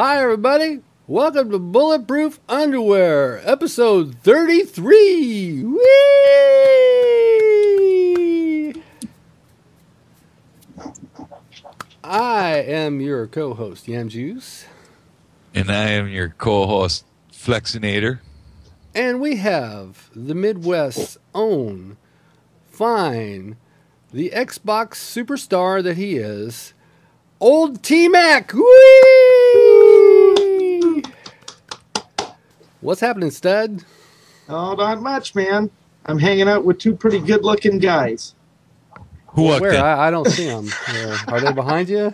Hi, everybody. Welcome to Bulletproof Underwear, episode 33. Whee! I am your co-host, Yam Juice. And I am your co-host, Flexinator. And we have the Midwest's own, fine, the Xbox superstar that he is, OldTmac. Whee! What's happening, stud? Oh, not much, man. I'm hanging out with two pretty good-looking guys. Who walked Where? in? I don't see them. Are they behind you?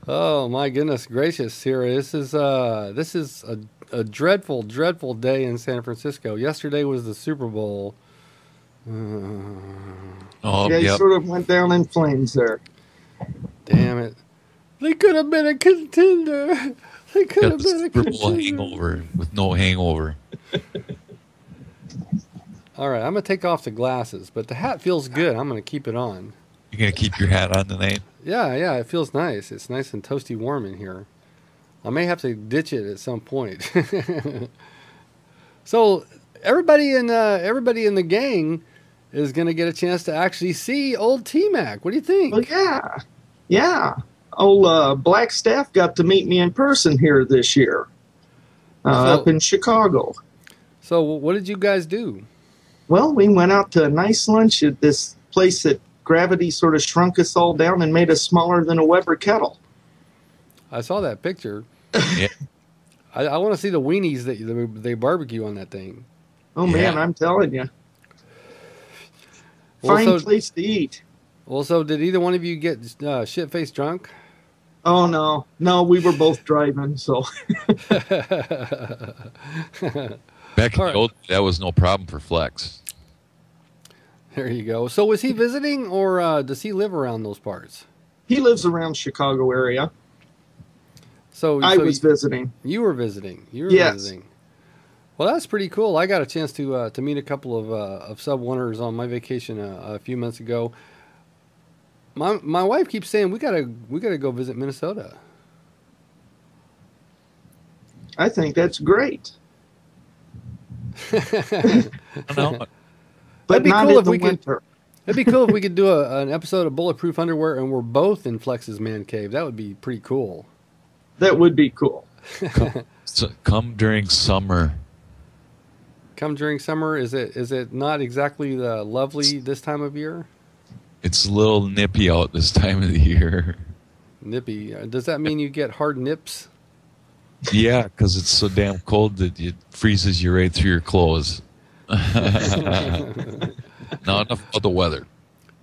Oh my goodness gracious! Here, this is a dreadful, dreadful day in San Francisco. Yesterday was the Super Bowl. Oh, Yeah, he yep. sort of went down in flames there. Damn it! They could have been a contender. They could Got have the been a Super Bowl contender. hangover with no hangover. All right, I'm gonna take off the glasses, but the hat feels good. I'm gonna keep it on. You're going to keep your hat on tonight? Yeah, it feels nice. It's nice and toasty warm in here. I may have to ditch it at some point. So everybody in the gang is going to get a chance to actually see OldTmac. What do you think? Well, yeah. Old Black Staff got to meet me in person here this year, up in Chicago. So what did you guys do? Well, we went out to a nice lunch at this place that gravity sort of shrunk us all down and made us smaller than a Weber kettle. I saw that picture. Yeah. I want to see the weenies that they barbecue on that thing. Oh, man, Yeah. I'm telling you. Well, Fine so- place to eat. Well, so did either one of you get shit-faced drunk? Oh, no, we were both driving, so. Back in All the right. old, that was no problem for Flex. There you go. So was he visiting, or does he live around those parts? He lives around Chicago area. So I was visiting. You were visiting. Yes. Visiting. Well, that's pretty cool. I got a chance to meet a couple of sub oneers on my vacation a few months ago. My wife keeps saying we gotta go visit Minnesota. I think that's great. I don't know. But That'd be not cool in if the we could- winter. It'd be cool if we could do an episode of Bulletproof Underwear and we're both in Flex's man cave. That would be pretty cool. That would be cool. So come during summer. Come during summer, is it not exactly lovely this time of year? It's a little nippy out this time of the year. Nippy. Does that mean you get hard nips? Yeah, because it's so damn cold that it freezes you right through your clothes. Now enough about the weather.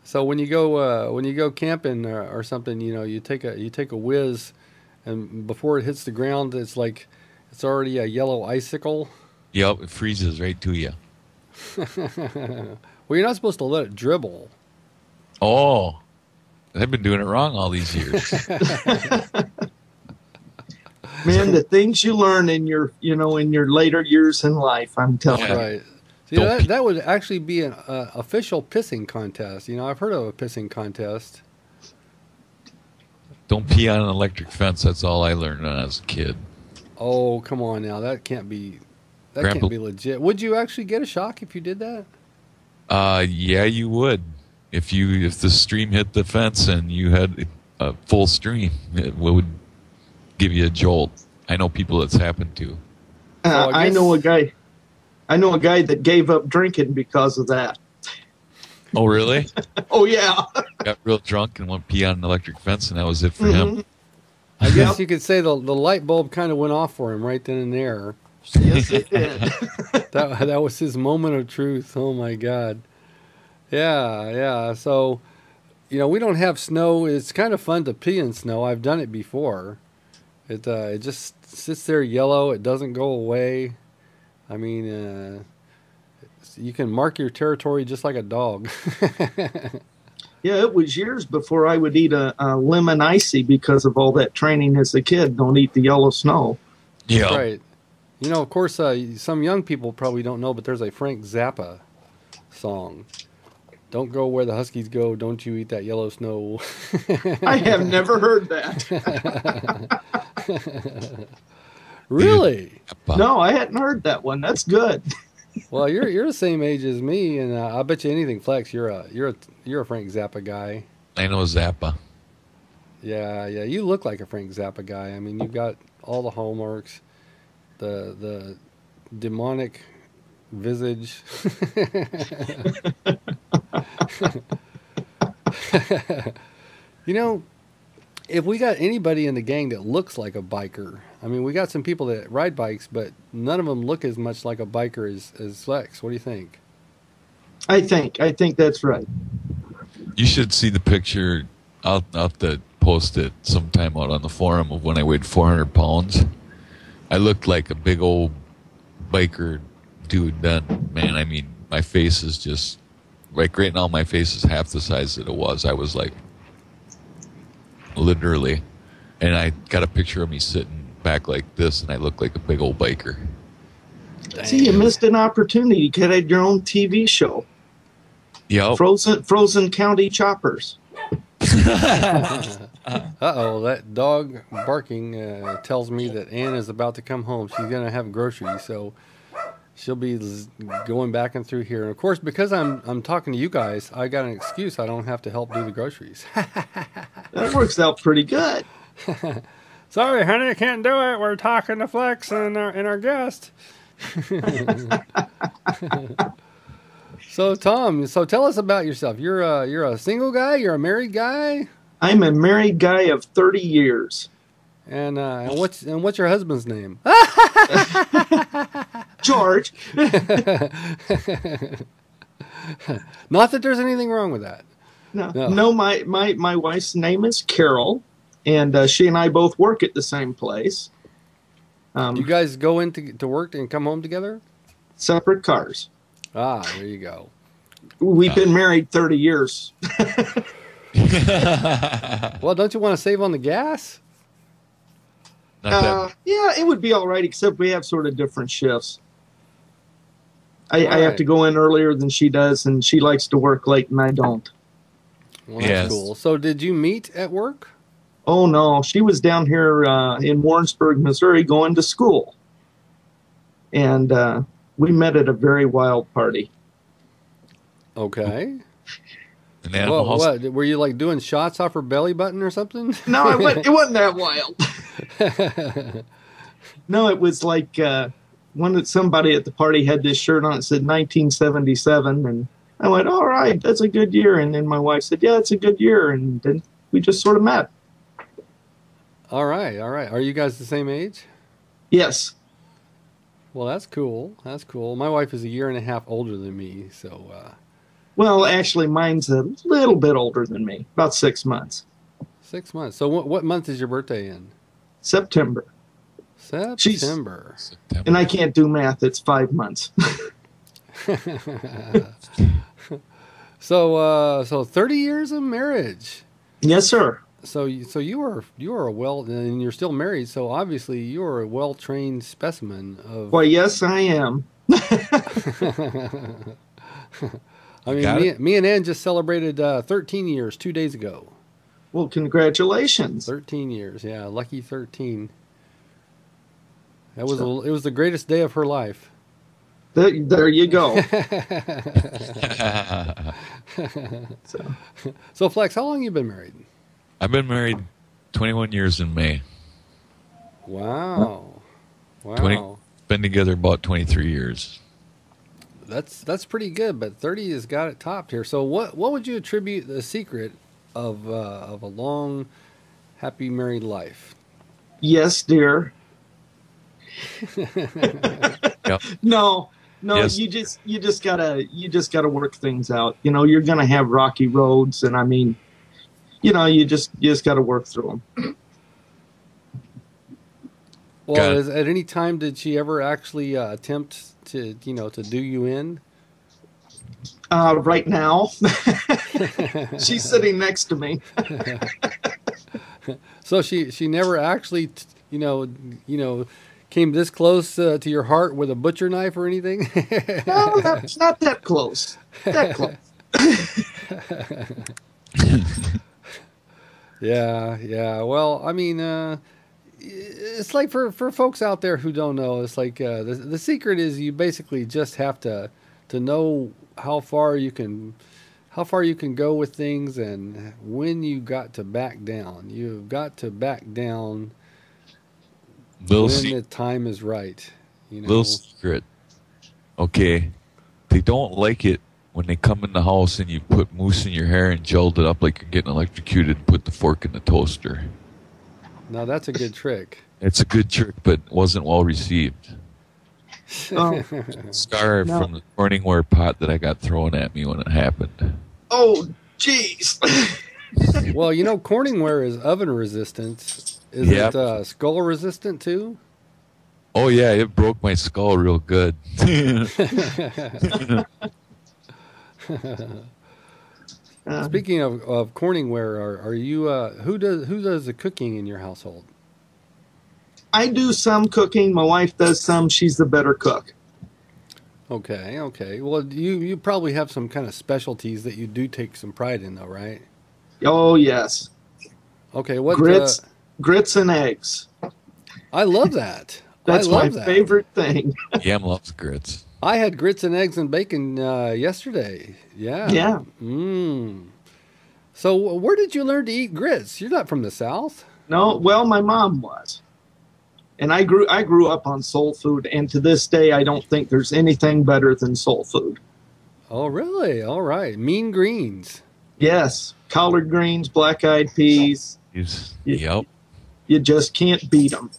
So when you go camping or something, you take a whiz, and before it hits the ground, it's like it's already a yellow icicle. Yep, it freezes right to you. Well, you're not supposed to let it dribble. Oh, I've been doing it wrong all these years. Man, the things you learn in your later years in life, I'm telling Yeah. you. Right. See, Don't that would actually be an official pissing contest. I've heard of a pissing contest. Don't pee on an electric fence. That's all I learned when I was a kid. Oh, come on now. That can't be Grandpa- legit. Would you actually get a shock if you did that? Yeah, you would. If the stream hit the fence and you had a full stream, it would give you a jolt. I know people it's happened to. So I I guess- know a guy. I know a guy that gave up drinking because of that. Oh, really? Oh yeah. Got real drunk and went pee on an electric fence, and that was it for Mm-hmm. him. I guess you could say the light bulb kind of went off for him right then and there. Yes, it did. That was his moment of truth. Oh my God. Yeah. So, we don't have snow. It's kind of fun to pee in snow. I've done it before. It just sits there yellow. It doesn't go away. I mean, you can mark your territory just like a dog. Yeah, it was years before I would eat a lemon icy because of all that training as a kid. Don't eat the yellow snow. Yeah. Right. Of course, some young people probably don't know, but there's a Frank Zappa song. Don't go where the Huskies go. Don't you eat that yellow snow. I have never heard that. Really? No, I hadn't heard that one. That's good. Well, you're the same age as me, and I bet you anything, Flex. You're a Frank Zappa guy. I know Zappa. Yeah. You look like a Frank Zappa guy. I mean, you've got all the hallmarks, the demonic visage. You know, if we got anybody in the gang that looks like a biker, I mean, we got some people that ride bikes, but none of them look as much like a biker as Flex. What do you think? I think that's right. You should see the picture. I'll have to post it sometime out on the forum of when I weighed 400 pounds. I looked like a big old biker dude then. Man, I mean, my face is just, like right now my face is half the size that it was. I was like, literally. And I got a picture of me sitting back like this, and I look like a big old biker. Dang. See, you missed an opportunity. You could have your own TV show. Yeah. Frozen County Choppers. Uh-oh, that dog barking tells me that Ann is about to come home. She's going to have groceries, so she'll be going back and through here. And, of course, because I'm talking to you guys, I got an excuse. I don't have to help do the groceries. That works out pretty good. Sorry, honey, I can't do it. We're talking to Flex and our guest. So, Tom, tell us about yourself. You're a single guy? You're a married guy? I'm a married guy of 30 years. And what's your husband's name? George. Not that there's anything wrong with that. No, my wife's name is Carol, and she and I both work at the same place. You guys go into work and come home together? Separate cars. Ah, there you go. We've been married 30 years. Well, don't you want to save on the gas? Yeah, it would be all right, except we have sort of different shifts. I have to go in earlier than she does, and she likes to work late, and I don't. Well, that's cool. So did you meet at work? Oh, no. She was down here in Warrensburg, Missouri, going to school. And we met at a very wild party. Okay. Well, what? Were you like doing shots off her belly button or something? No, it wasn't that wild. No, it was like somebody at the party had this shirt on. It said 1977, and I went, "All right, that's a good year." And then my wife said, "Yeah, it's a good year," and then we just sort of met. All right. Are you guys the same age? Yes. Well, that's cool. My wife is a year and a half older than me, so. Well, actually, mine's a little bit older than me, about 6 months. 6 months. So what month is your birthday in? September. September. And I can't do math. It's 5 months. So 30 years of marriage. Yes, sir. So you are and you're still married. So obviously you are a well-trained specimen of. Why, yes, I am. I mean, me and Ann just celebrated 13 years 2 days ago. Well, congratulations. 13 years, yeah, lucky 13. It was the greatest day of her life. There you go. So, Flex, how long have you been married? I've been married 21 years in May. Wow. Been together about 23 years. That's pretty good, but 30 has got it topped here. So what would you attribute the secret of a long, happy married life? Yes, dear. Yep. No, yes. you just gotta work things out. You know, you're gonna have rocky roads, and I mean, you just gotta work through them. Well, at any time did she ever actually attempt to do you in? Right now, she's sitting next to me. So she never actually came this close to your heart with a butcher knife or anything? No, that's not that close. That close. Yeah, yeah. Well, I mean, it's like for folks out there who don't know, it's like the secret is you basically just have to know how far you can go with things and when you got to back down. You've got to back down Little, when the time is right. You know. little secret. Okay. They don't like it when they come in the house and you put mousse in your hair and gelled it up like you're getting electrocuted and put the fork in the toaster. Now that's a good trick. It's a good trick, but wasn't well received. Oh, Scar No. from the Corningware pot that I got thrown at me when it happened. oh, jeez. Well, you know, Corningware is oven resistant. Is Yeah. it skull resistant too? Oh yeah, it broke my skull real good. Speaking of Corningware, are you who does the cooking in your household? I do some cooking. My wife does some. She's the better cook. Okay, okay. Well, you probably have some kind of specialties that you do take some pride in, though, right? Oh, yes. Okay, what Grits and eggs. I love that. That's I my love that. favorite thing. Yam loves grits. I had grits and eggs and bacon yesterday. Yeah. Yeah. Mmm. So, where did you learn to eat grits? You're not from the South. No, well, my mom was. And I grew up on soul food, and to this day, I don't think there's anything better than soul food. Oh, really? All right. Mean greens. Yes, collard greens, black-eyed peas. Yep. You just can't beat them.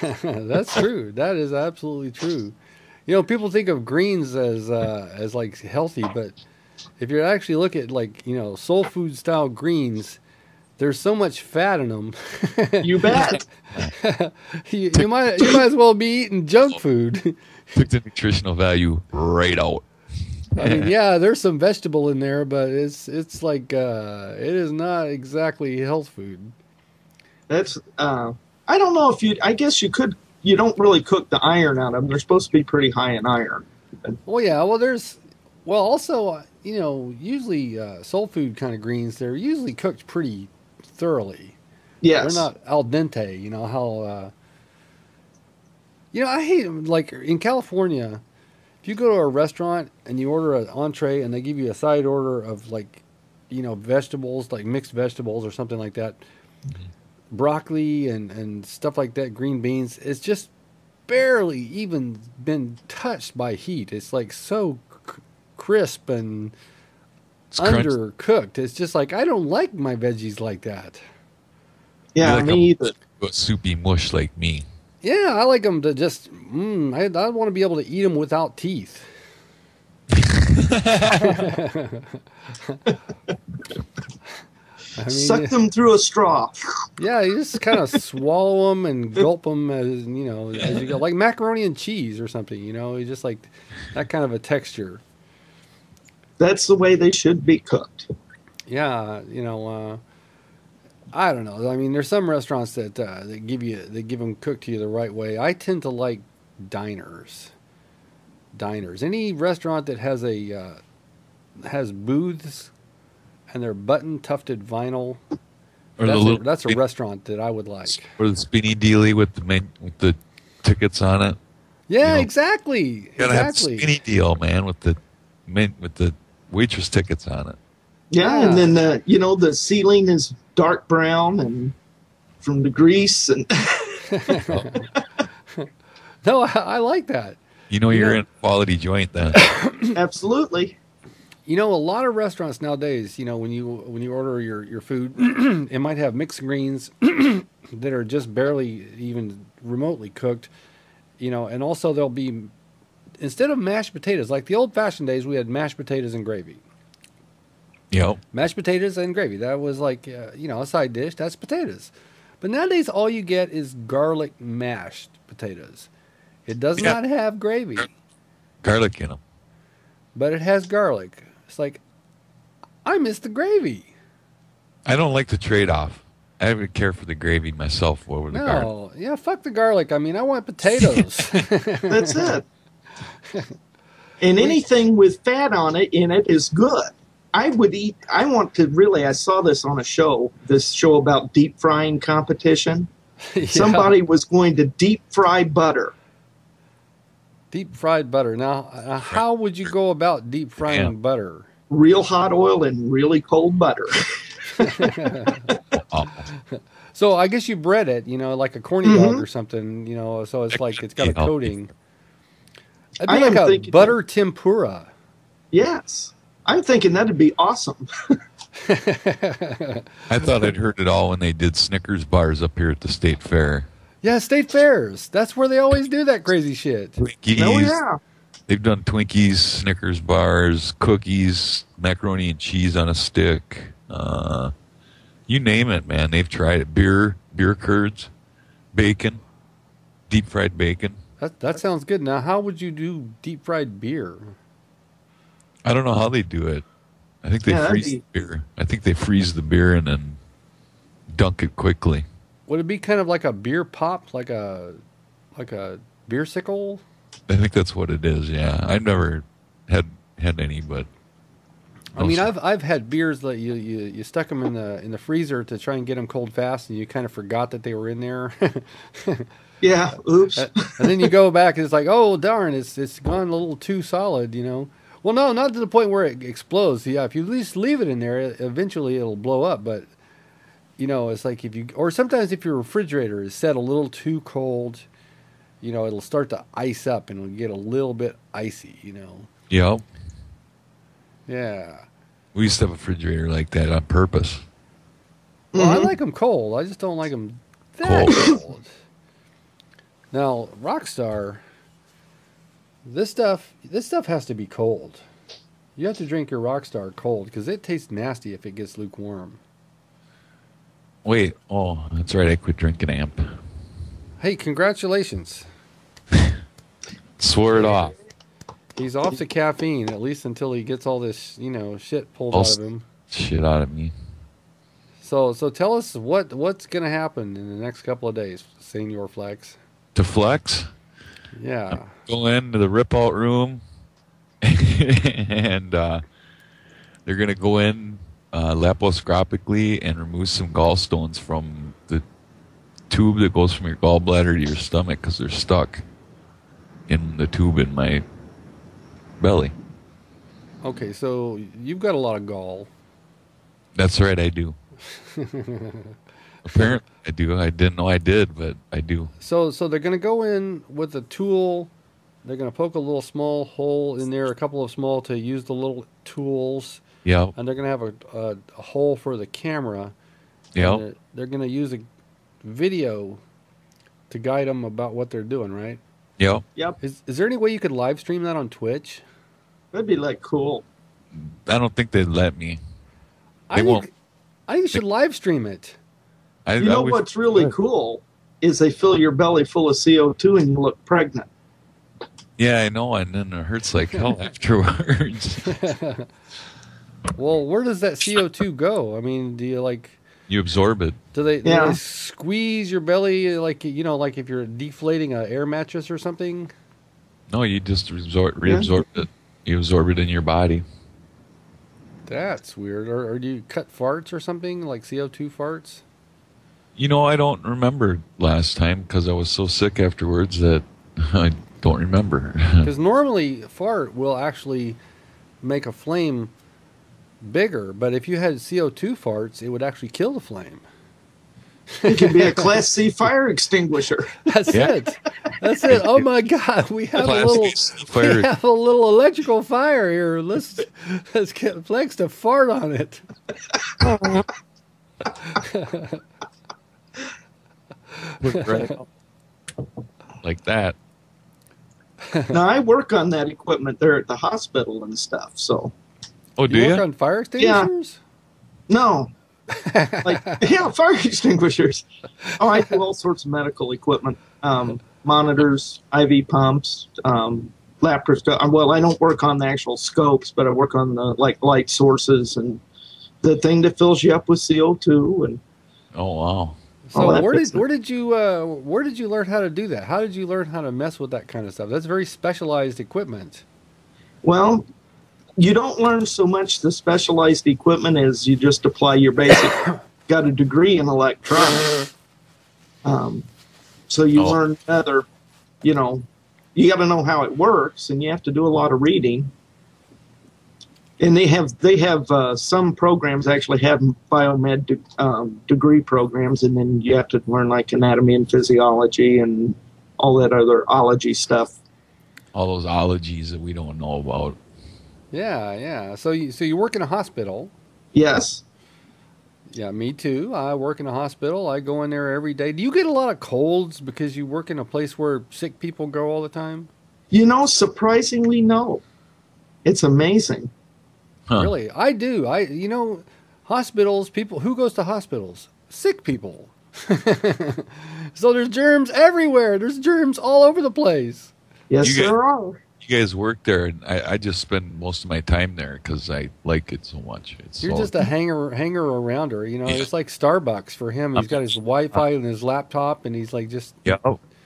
That's true. That is absolutely true. You know, people think of greens as like healthy, but if you actually look at like, you know, soul food style greens, there's so much fat in them. You bet. you might as well be eating junk food. Took the nutritional value right out. I mean, yeah, there's some vegetable in there, but it's like it is not exactly health food. That's I don't know if I guess you could. You don't really cook the iron out of them. They're supposed to be pretty high in iron. Well, yeah. Well, also, you know, usually soul food kind of greens, they're usually cooked pretty thoroughly. Yes. They're not al dente. You know how. You know, I hate them. Like in California, if you go to a restaurant and you order an entree and they give you a side order of like, you know, vegetables, like mixed vegetables or something like that, broccoli and stuff like that, green beans, it's just barely even been touched by heat. It's like so crisp and It's crunchy. undercooked. It's just like, I don't like my veggies like that. Yeah, like me either. A soupy mush like me. Yeah, I like them to just, I want to be able to eat them without teeth. I mean, Suck them through a straw. yeah, you just kind of swallow them and gulp them as, you know, as you go. Like macaroni and cheese or something, you know, you just like that kind of a texture. That's the way they should be cooked. Yeah, you know, I don't know. I mean, there's some restaurants that they give them cooked to you the right way. I tend to like diners. Any restaurant that has booths and they're button tufted vinyl. Or the little That's a restaurant that I would like. or the spinny dealie with the tickets on it. Yeah, You know, exactly. You gotta have the Exactly. skinny deal, man, with the waitress tickets on it. Yeah, Yeah. and then the ceiling is dark brown and from the grease and No, I like that. You know you're Yeah. in a quality joint then. absolutely. You know, a lot of restaurants nowadays, you know, when you order your food, it might have mixed greens that are just barely even remotely cooked, you know, and also there'll be, instead of mashed potatoes, like the old-fashioned days, we had mashed potatoes and gravy. Yep. Mashed potatoes and gravy. That was like, you know, a side dish. That's potatoes. But nowadays, all you get is garlic mashed potatoes. It does Yeah. not have gravy, Garlic in them. but it has garlic. It's like, I miss the gravy. I don't like the trade-off. I would care for the gravy myself over the garlic. No, yeah, fuck the garlic. I mean, I want potatoes. That's it. And anything with fat on it in it is good. I would eat. I want to really. I saw this on a show. This show about deep frying competition. Yeah. Somebody was going to deep fry butter. Deep fried butter. Now, how would you go about deep frying butter? Real hot oil and really cold butter. So I guess you bread it, like a corny dog or something, so it's like it's got a coating. I'd be like a butter tempura. Yes. I'm thinking that'd be awesome. I thought I'd heard it all when they did Snickers bars up here at the state fair. Yeah, state fairs. That's where they always do that crazy shit. Twinkies. Oh, yeah. They've done Twinkies, Snickers bars, cookies, macaroni and cheese on a stick. You name it, man. They've tried it. Beer curds, bacon, deep fried bacon. That sounds good. Now, how would you do deep fried beer? I don't know how they do it. I think they freeze the beer. I think they freeze the beer and then dunk it quickly. Would it be kind of like a beer pop, like a beer sickle? I think that's what it is. Yeah, I've never had any, but I mean, I've had beers that you stuck them in the freezer to try and get them cold fast, and you kind of forgot that they were in there. Yeah. Oops. And then you go back and it's like, oh darn, it's gone a little too solid, Well, no, not to the point where it explodes. Yeah, if you at least leave it in there, eventually it'll blow up. But it's like or sometimes if your refrigerator is set a little too cold, it'll start to ice up and it'll get a little bit icy. yeah. Yeah. We used to have a refrigerator like that on purpose. Well, I like them cold. I just don't like them that cold. Now, Rockstar, this stuff has to be cold. You have to drink your Rockstar cold because it tastes nasty if it gets lukewarm. Wait, oh, that's right. I quit drinking amp. Hey, congratulations. Swore it off. He's off to caffeine, at least until he gets all this, shit pulled out of him. Shit out of me. So tell us what's going to happen in the next couple of days, Senior Flex. To flex? Yeah. Go into the rip-out room, and they're going to go in laparoscopically and remove some gallstones from the tube that goes from your gallbladder to your stomach because they're stuck in the tube in my belly. Okay, so you've got a lot of gall. That's right, I do. Apparently I do. I didn't know I did, but I do. So they're going to go in with a tool. They're going to poke a little small hole in there, a couple of small to use the little tools. Yeah. And they're going to have a hole for the camera. Yeah. They're going to use a video to guide them about what they're doing, right? Yeah. Yep. Is there any way you could live stream that on Twitch? That'd be cool. I don't think they'd let me. I think you should live stream it. What's really cool is they fill your belly full of CO2 and you look pregnant. Yeah, I know, and then it hurts like hell afterwards. Well, where does that CO2 go? I mean, do you You absorb it. Do they squeeze your belly like if you're deflating an air mattress or something? No, you just reabsorb it. You absorb it in your body. That's weird. Or do you cut farts or something, like CO2 farts? I don't remember last time because I was so sick afterwards that I don't remember. Because normally fart will actually make a flame bigger, but if you had CO2 farts, it would actually kill the flame. It could be a Class C fire extinguisher. That's it. That's it. Oh my God, we have a little electrical fire here. Let's get Flex to fart on it. Like that. Now I work on that equipment there at the hospital and stuff. So. Oh, do you work on fire extinguishers? Yeah. No. Fire extinguishers. Oh, I do all sorts of medical equipment. Monitors, IV pumps, laparoscope. Well, I don't work on the actual scopes, but I work on the light sources and the thing that fills you up with CO2. And oh wow. So where did you learn how to do that? How did you learn how to mess with that kind of stuff? That's very specialized equipment. Well, you don't learn so much the specialized equipment as you just apply your basic. Got a degree in electronics, so you learn other. You know, you got to know how it works, and you have to do a lot of reading. And they have some programs actually have biomed degree programs, and then you have to learn like anatomy and physiology and all that other ology stuff. All those ologies that we don't know about. Yeah, yeah. So you work in a hospital? Yes. Yeah, me too. I work in a hospital. I go in there every day. Do you get a lot of colds because you work in a place where sick people go all the time? You know, surprisingly, no. It's amazing. Huh. Really? I do. Hospitals, people, who goes to hospitals? Sick people. So there's germs everywhere. There's germs all over the place. Yes, there are. You guys work there, and I just spend most of my time there because I like it so much. You're just a hanger arounder, you know. Yeah. It's like Starbucks for him. He's got his Wi-Fi and his laptop, and he's like just... Yeah,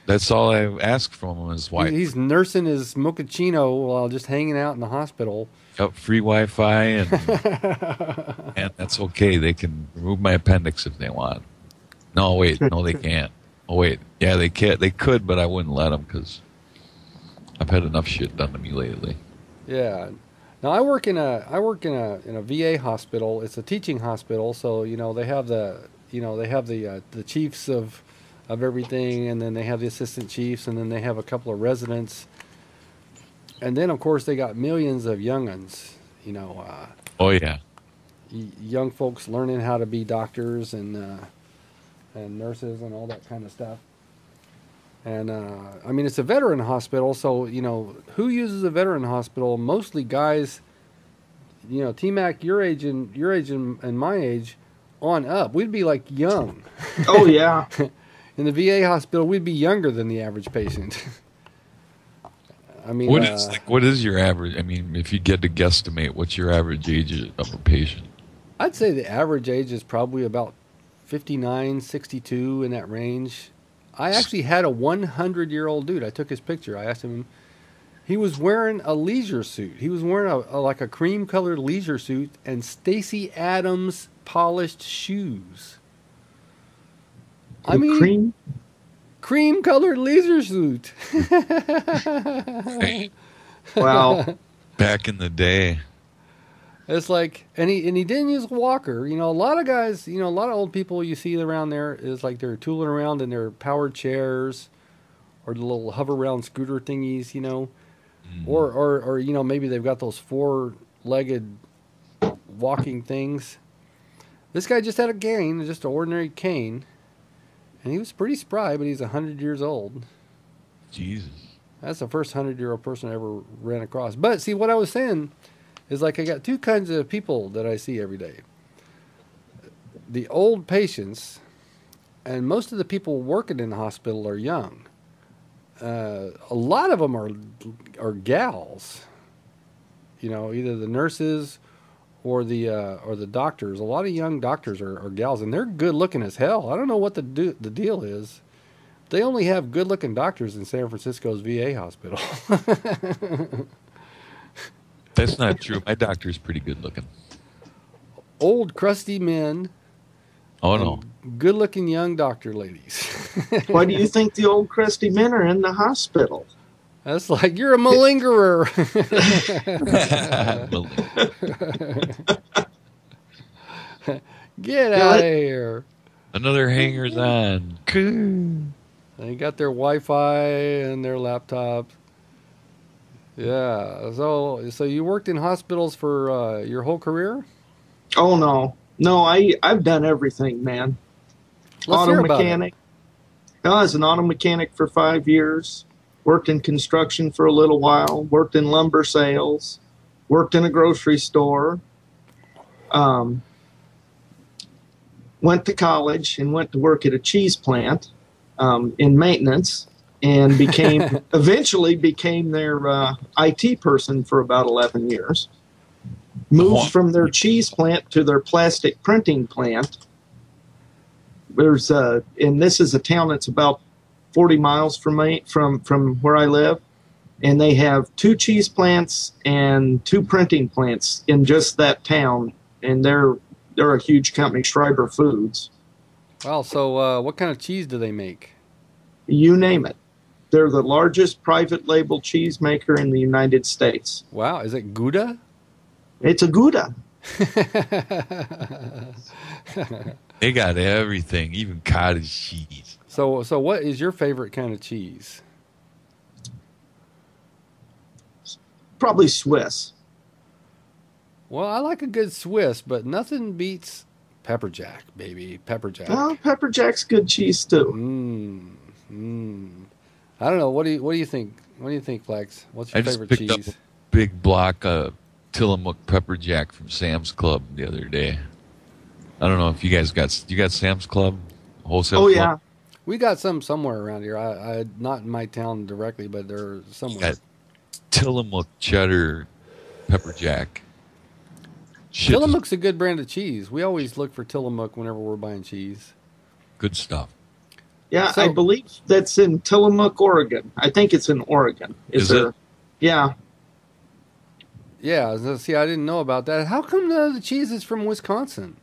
that's all I ask from him is Wi-Fi. He's nursing his mochaccino while just hanging out in the hospital. Yep, free Wi-Fi, and that's okay. They can remove my appendix if they want. No, wait, no, they can't. Oh, wait, yeah, they can't. They could, but I wouldn't let them because I've had enough shit done to me lately. Yeah. Now I work in a VA hospital. It's a teaching hospital, so they have the chiefs of everything, and then they have the assistant chiefs, and then they have a couple of residents. And then, of course, they got millions of young'uns, oh, yeah. Young folks learning how to be doctors and nurses and all that kind of stuff. And, it's a veteran hospital, so, who uses a veteran hospital? Mostly guys, OldTmac, your age and my age on up. We'd be, like, young. Oh, yeah. In the VA hospital, we'd be younger than the average patient. What is your average? I mean, if you get to guesstimate, what's your average age of a patient? I'd say the average age is probably about 59, 62 in that range. I actually had a 100-year-old dude. I took his picture. I asked him. He was wearing a leisure suit. He was wearing a cream-colored leisure suit and Stacey Adams polished shoes. Cream-colored leisure suit. Wow. Back in the day. It's like, and he didn't use a walker. A lot of guys, a lot of old people you see around there is like they're tooling around in their powered chairs or the little hover around scooter thingies, or maybe they've got those four-legged walking things. This guy just had a cane, just an ordinary cane. And he was pretty spry, but he's 100 years old. Jesus. That's the first 100-year-old person I ever ran across. But see, what I was saying is like I got two kinds of people that I see every day. The old patients, and most of the people working in the hospital are young. A lot of them are gals. Either the nurses or the doctors. A lot of young doctors are gals, and they're good looking as hell. I don't know what the deal is. They only have good looking doctors in San Francisco's VA hospital. That's not true. My doctor's pretty good looking. Old crusty men. Oh no. Good looking young doctor ladies. Why do you think the old crusty men are in the hospital? That's like, you're a malingerer. Get out of here. Another hanger's on. They got their Wi-Fi and their laptops. Yeah. So you worked in hospitals for your whole career? Oh, no. No, I've done everything, man. Auto mechanic. I was an auto mechanic for 5 years. Worked in construction for a little while, worked in lumber sales, worked in a grocery store, went to college and went to work at a cheese plant in maintenance, and eventually became their IT person for about 11 years. Moved from their cheese plant to their plastic printing plant. And this is a town that's about 40 miles from where I live. and they have 2 cheese plants and 2 printing plants in just that town, and they're a huge company, Schreiber Foods. Wow. So, what kind of cheese do they make? You name it. They're the largest private label cheese maker in the United States. Wow. Is it Gouda? It's a Gouda. They got everything, even cottage cheese. So what is your favorite kind of cheese? Probably Swiss. Well, I like a good Swiss, but nothing beats pepper jack, baby. Pepper jack. Well, pepper jack's good cheese too. I don't know. What do you think? What do you think, Flex? What's your favorite picked cheese? up a big block of Tillamook pepper jack from Sam's Club the other day. I don't know if you guys got Sam's Club wholesale. Oh club? yeah. We got some somewhere around here. I not in my town directly, but they're somewhere. Got Tillamook cheddar pepper jack. Shit, Tillamook's a good brand of cheese. We always look for Tillamook whenever we're buying cheese. good stuff. Yeah, So- I believe that's in Tillamook, Oregon. I think it's in Oregon. Is it? Yeah. Yeah, see, I didn't know about that. How come the cheese is from Wisconsin?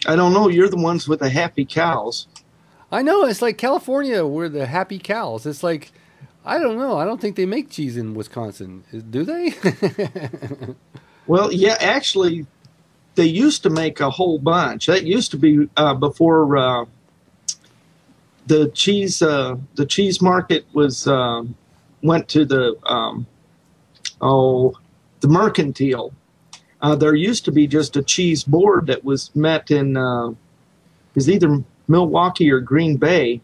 I don't know. You're the ones with the happy cows. I know, it's like California, we're the happy cows. It's like, I don't know. I don't think they make cheese in Wisconsin. Do they? Well, yeah, actually, they used to make a whole bunch. That used to be before the cheese market was went to the mercantile. There used to be just a cheese board that was met in is either Milwaukee or Green Bay,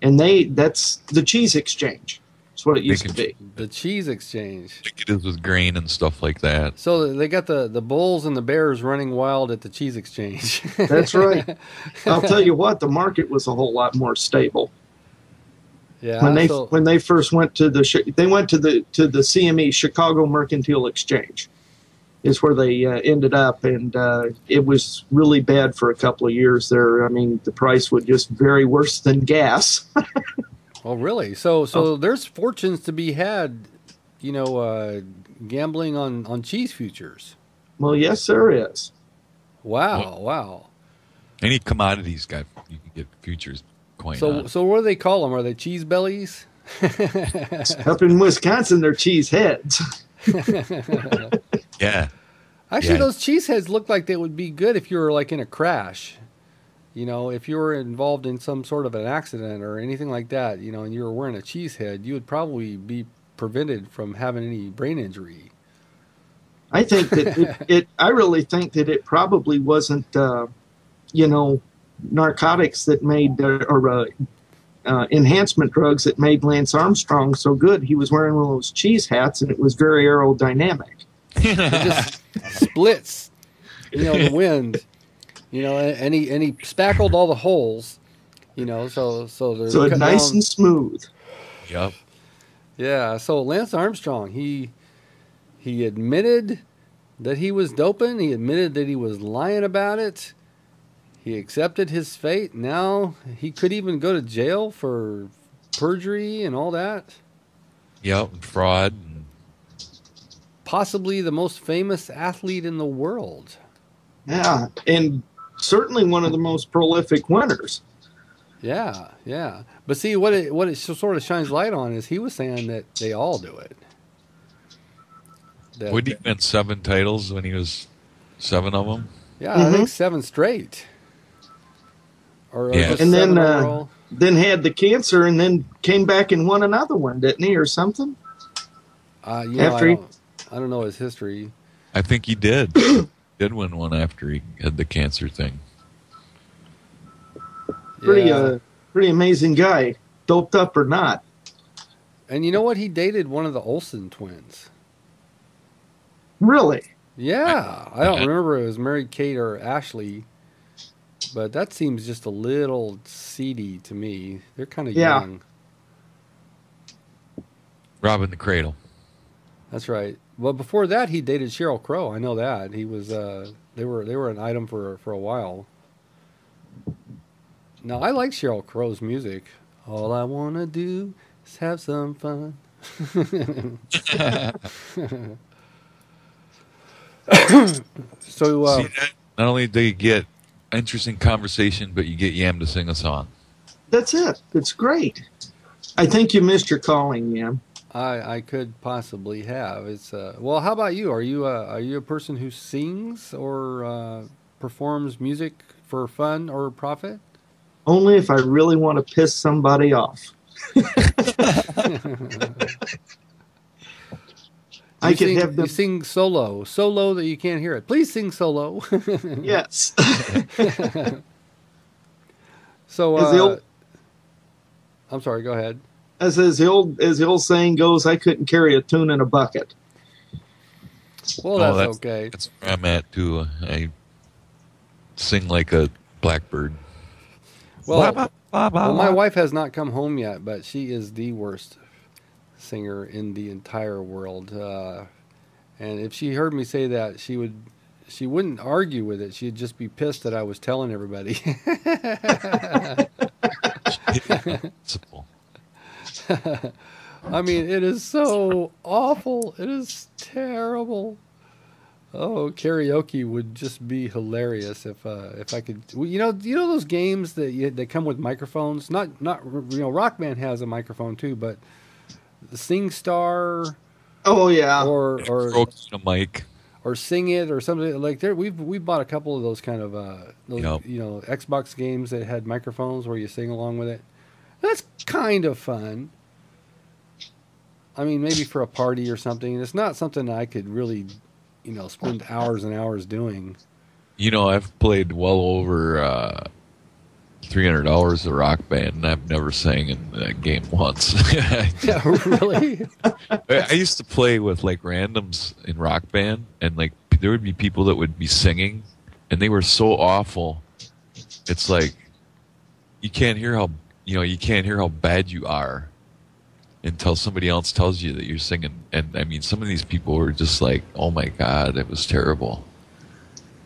and that's the cheese exchange. That's what it used to be. The cheese exchange. I think it is with grain and stuff like that. So they got the bulls and the bears running wild at the cheese exchange. That's right. I'll tell you what, the market was a whole lot more stable. Yeah. When they first went to the CME, Chicago Mercantile Exchange, is where they ended up, and it was really bad for a couple of years there. I mean, the price would just vary worse than gas. Oh, really? So there's fortunes to be had, gambling on cheese futures. Well, yes, there is. Wow. Any commodities you can get futures coin on. So what do they call them? Are they cheese bellies? Up in Wisconsin, they're cheese heads. Yeah. Actually, Yeah. those cheese heads look like they would be good if you were like in a crash. If you were involved in some sort of an accident or anything like that, and you were wearing a cheese head, you would probably be prevented from having any brain injury. I think that I really think that it probably wasn't, narcotics that made or enhancement drugs that made Lance Armstrong so good. He was wearing one of those cheese hats, and it was very aerodynamic. It just splits, the wind, and he spackled all the holes, so they're So it's cut nice down. and smooth. Yep. Yeah, so Lance Armstrong, he admitted that he was doping. He admitted that he was lying about it. He accepted his fate. Now he could even go to jail for perjury and all that. Yep. And fraud. Possibly the most famous athlete in the world. Yeah, and certainly one of the most prolific winners. Yeah. But see, what it sort of shines light on is he was saying that they all do it. Would he win 7 titles when he was 7 of them? Yeah, I think 7 straight. Or Yeah. just And 7 then overall. then had the cancer, and then came back and won another one, didn't he, or something? After I don't know his history. I think he did. Did win one after he had the cancer thing. Pretty amazing guy, doped up or not. And you know what? He dated one of the Olsen twins. Really? Yeah. I don't remember if it was Mary Kate or Ashley, but that seems just a little seedy to me. They're kind of Yeah. young. Robbing the Cradle. That's right. Well, before that, he dated Sheryl Crow. I know that. He was. They were an item for a while. Now I like Sheryl Crow's music. All I wanna do is have some fun. So, See that? Not only do you get interesting conversation, but you get Yam to sing a song. That's it. It's great. I think you missed your calling, Yam. I could possibly have. It's well. How about you? Are you a person who sings or performs music for fun or profit? Only if I really want to piss somebody off. I could have You sing solo that you can't hear it. Please sing solo. Yes. So, As the old- I'm sorry. Go ahead. as the old saying goes, I couldn't carry a tune in a bucket. Well, that's okay. That's where I'm at too. I sing like a blackbird. Well, my wife has not come home yet, but she is the worst singer in the entire world. And if she heard me say that, she wouldn't argue with it. She'd just be pissed that I was telling everybody. I mean, it is so awful. It is terrible. Oh, karaoke would just be hilarious if I could. You know those games that come with microphones. Not Rock Band has a microphone too, but the Sing Star. Oh yeah. Or a mic. Or Sing It or something like there. We bought a couple of those kind of Xbox games that had microphones where you sing along with it. That's kind of fun. I mean, maybe for a party or something. It's not something I could really, spend hours and hours doing. I've played well over 300 hours of Rock Band, and I've never sang in that game once. Yeah, really? I used to play with like randoms in Rock Band, and like there would be people that would be singing, and they were so awful. It's like you can't hear how bad you are until somebody else tells you that you're singing. And I mean, some of these people were just like, "Oh my God, it was terrible."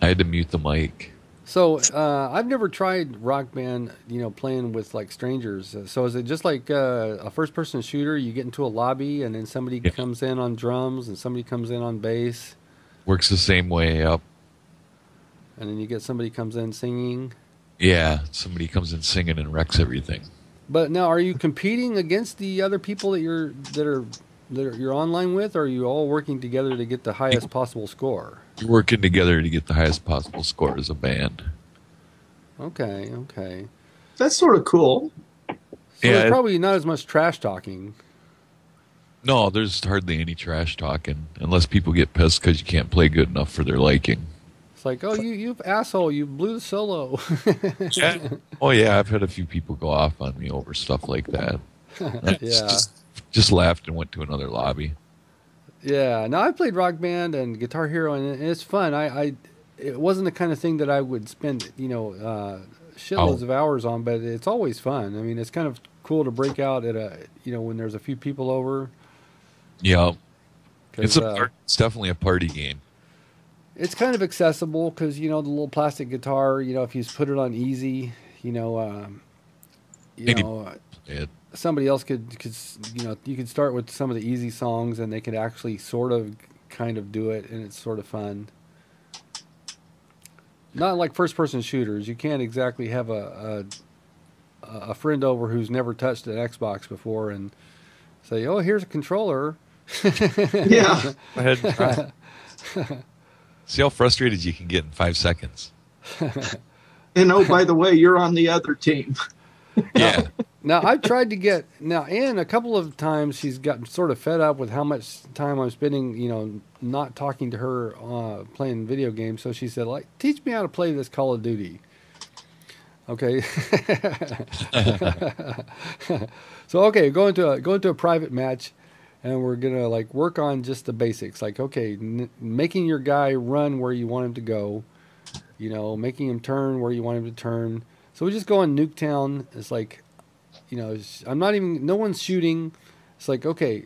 I had to mute the mic. So I've never tried Rock Band, playing with like strangers. So is it just like a first-person shooter? You get into a lobby and then somebody comes in on drums and somebody comes in on bass. Works the same way up. And then you get somebody comes in singing. Yeah, somebody comes in singing and wrecks everything. But now, are you competing against the other people that you're online with, or are you all working together to get the highest possible score? You're working together to get the highest possible score as a band. Okay. That's sort of cool. So there's probably not as much trash talking. No, there's hardly any trash talking, unless people get pissed because you can't play good enough for their liking. It's like, oh, you asshole, you blew the solo. Yeah. Oh, yeah, I've had a few people go off on me over stuff like that. Yeah. Just laughed and went to another lobby. Yeah. Now, I played Rock Band and Guitar Hero, and it's fun. It wasn't the kind of thing that I would spend, shitloads of hours on, but it's always fun. I mean, it's kind of cool to break out at when there's a few people over. Yeah. It's definitely a party game. It's kind of accessible because, the little plastic guitar, if you put it on easy, somebody else could, you could start with some of the easy songs and they could actually sort of kind of do it, and it's sort of fun. Not like first-person shooters. You can't exactly have a friend over who's never touched an Xbox before and say, oh, here's a controller. Yeah. Go ahead and try. See how frustrated you can get in 5 seconds. And oh, by the way, you're on the other team. Yeah. Now, I've tried to get... Now, Ann, a couple of times, she's gotten sort of fed up with how much time I'm spending, not talking to her playing video games. So she said, teach me how to play this Call of Duty. Okay. So, okay, go into a private match, and we're going to, work on just the basics. Making your guy run where you want him to go, making him turn where you want him to turn. So we just go on Nuketown. It's like... no one's shooting. It's like, okay,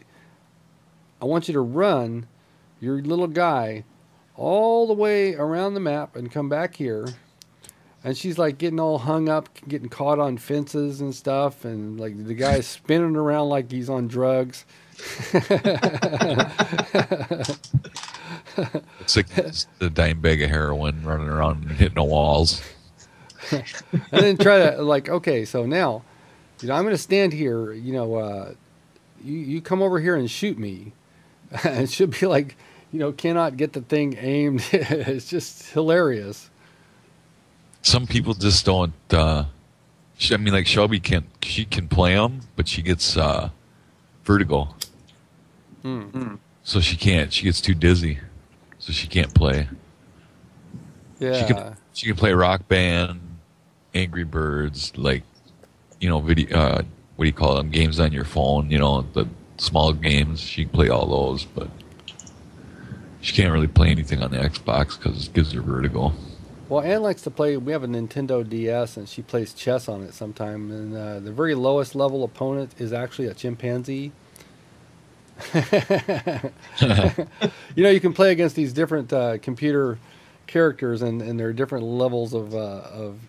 I want you to run your little guy all the way around the map and come back here. And she's like getting all hung up, getting caught on fences and stuff. And like the guy's spinning around like he's on drugs. It's like the dime bag of heroin running around and hitting the walls. And then try to like, okay, so now, I'm going to stand here. You come over here and shoot me. It should be like, cannot get the thing aimed. It's just hilarious. Some people just don't. Like Shelby she can play them, but she gets vertigo. So she can't. She gets too dizzy, so she can't play. Yeah. She can play Rock Band, Angry Birds, like video. What do you call them? Games on your phone. The small games. She can play all those, but she can't really play anything on the Xbox because it gives her vertigo. Well, Ann likes to play. We have a Nintendo DS, and she plays chess on it sometime. And the very lowest level opponent is actually a chimpanzee. You can play against these different computer characters, and there are different levels of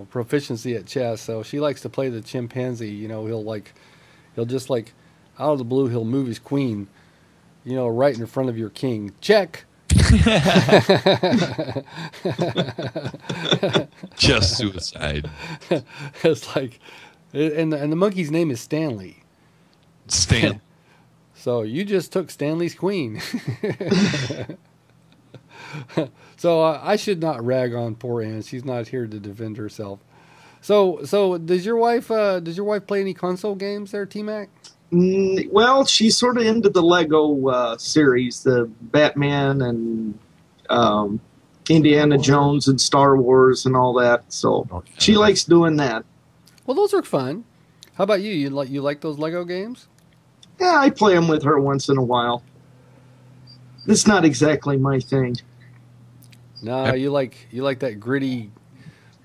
proficiency at chess. So she likes to play the chimpanzee. He'll just like out of the blue, he'll move his queen, right in front of your king. Check. Just suicide. It's like, and the monkey's name is Stanley. Stan. So you just took Stanley's queen. So I should not rag on poor Ann. She's not here to defend herself. So does your wife play any console games there, T-Mac? Well, she's sort of into the Lego series, the Batman and Indiana Jones and Star Wars and all that. So she likes doing that. Well, those are fun. How about you? You like those Lego games? Yeah, I play them with her once in a while. It's not exactly my thing. No, you like that gritty,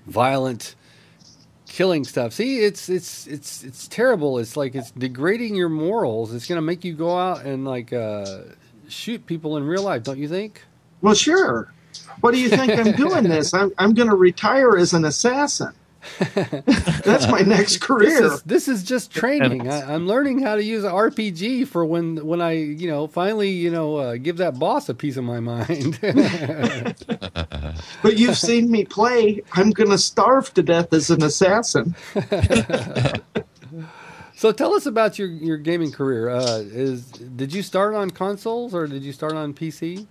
violent, killing stuff. See, it's terrible. It's like it's degrading your morals. It's going to make you go out and like shoot people in real life, don't you think? Well, sure. What do you think I'm doing this? I'm going to retire as an assassin. That's my next career. This is just training. I'm learning how to use an RPG for when I finally give that boss a piece of my mind. But you've seen me play. I'm going to starve to death as an assassin. So tell us about your gaming career. Did you start on consoles or did you start on PC?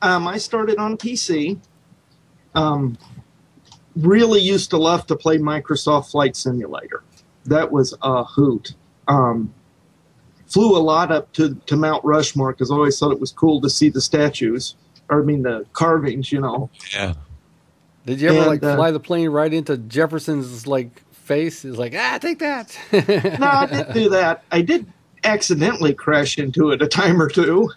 I started on PC. Really used to love to play Microsoft Flight Simulator. That was a hoot. Flew a lot up to Mount Rushmore because I always thought it was cool to see the statues. The carvings, Yeah. Did you ever fly the plane right into Jefferson's face? It's like, take that. No, I didn't do that. I did accidentally crash into it a time or two.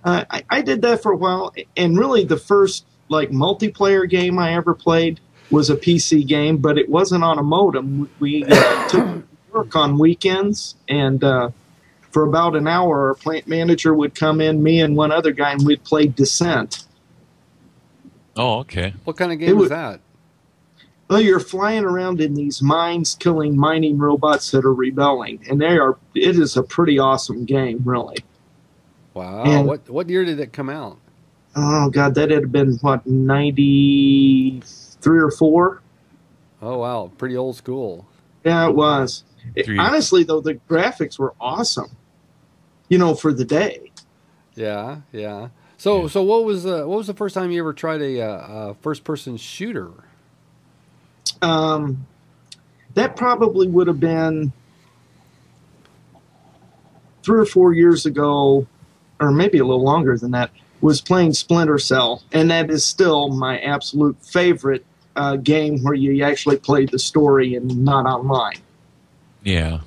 I did that for a while, and really the first multiplayer game I ever played was a PC game, but it wasn't on a modem. We took work on weekends, and for about an hour, our plant manager would come in, me and one other guy, and we'd play Dissect. Oh, okay. What kind of game was that? Well, you're flying around in these mines, killing mining robots that are rebelling, and it is a pretty awesome game, really. Wow. And what year did it come out? Oh, God, that had been, 93 or 4? Oh, wow. Pretty old school. Yeah, it was. Honestly, though, the graphics were awesome, for the day. Yeah, yeah. So what was the first time you ever tried a first-person shooter? That probably would have been 3 or 4 years ago, or maybe a little longer than that, was playing Splinter Cell, and that is still my absolute favorite game where you actually play the story and not online. Yeah.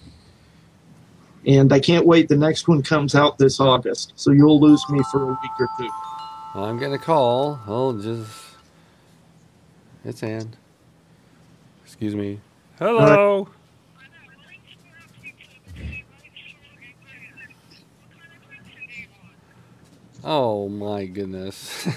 And I can't wait. The next one comes out this August, so you'll lose me for a week or two. I'm getting a call. It's Ann. Excuse me. Hello. Oh my goodness.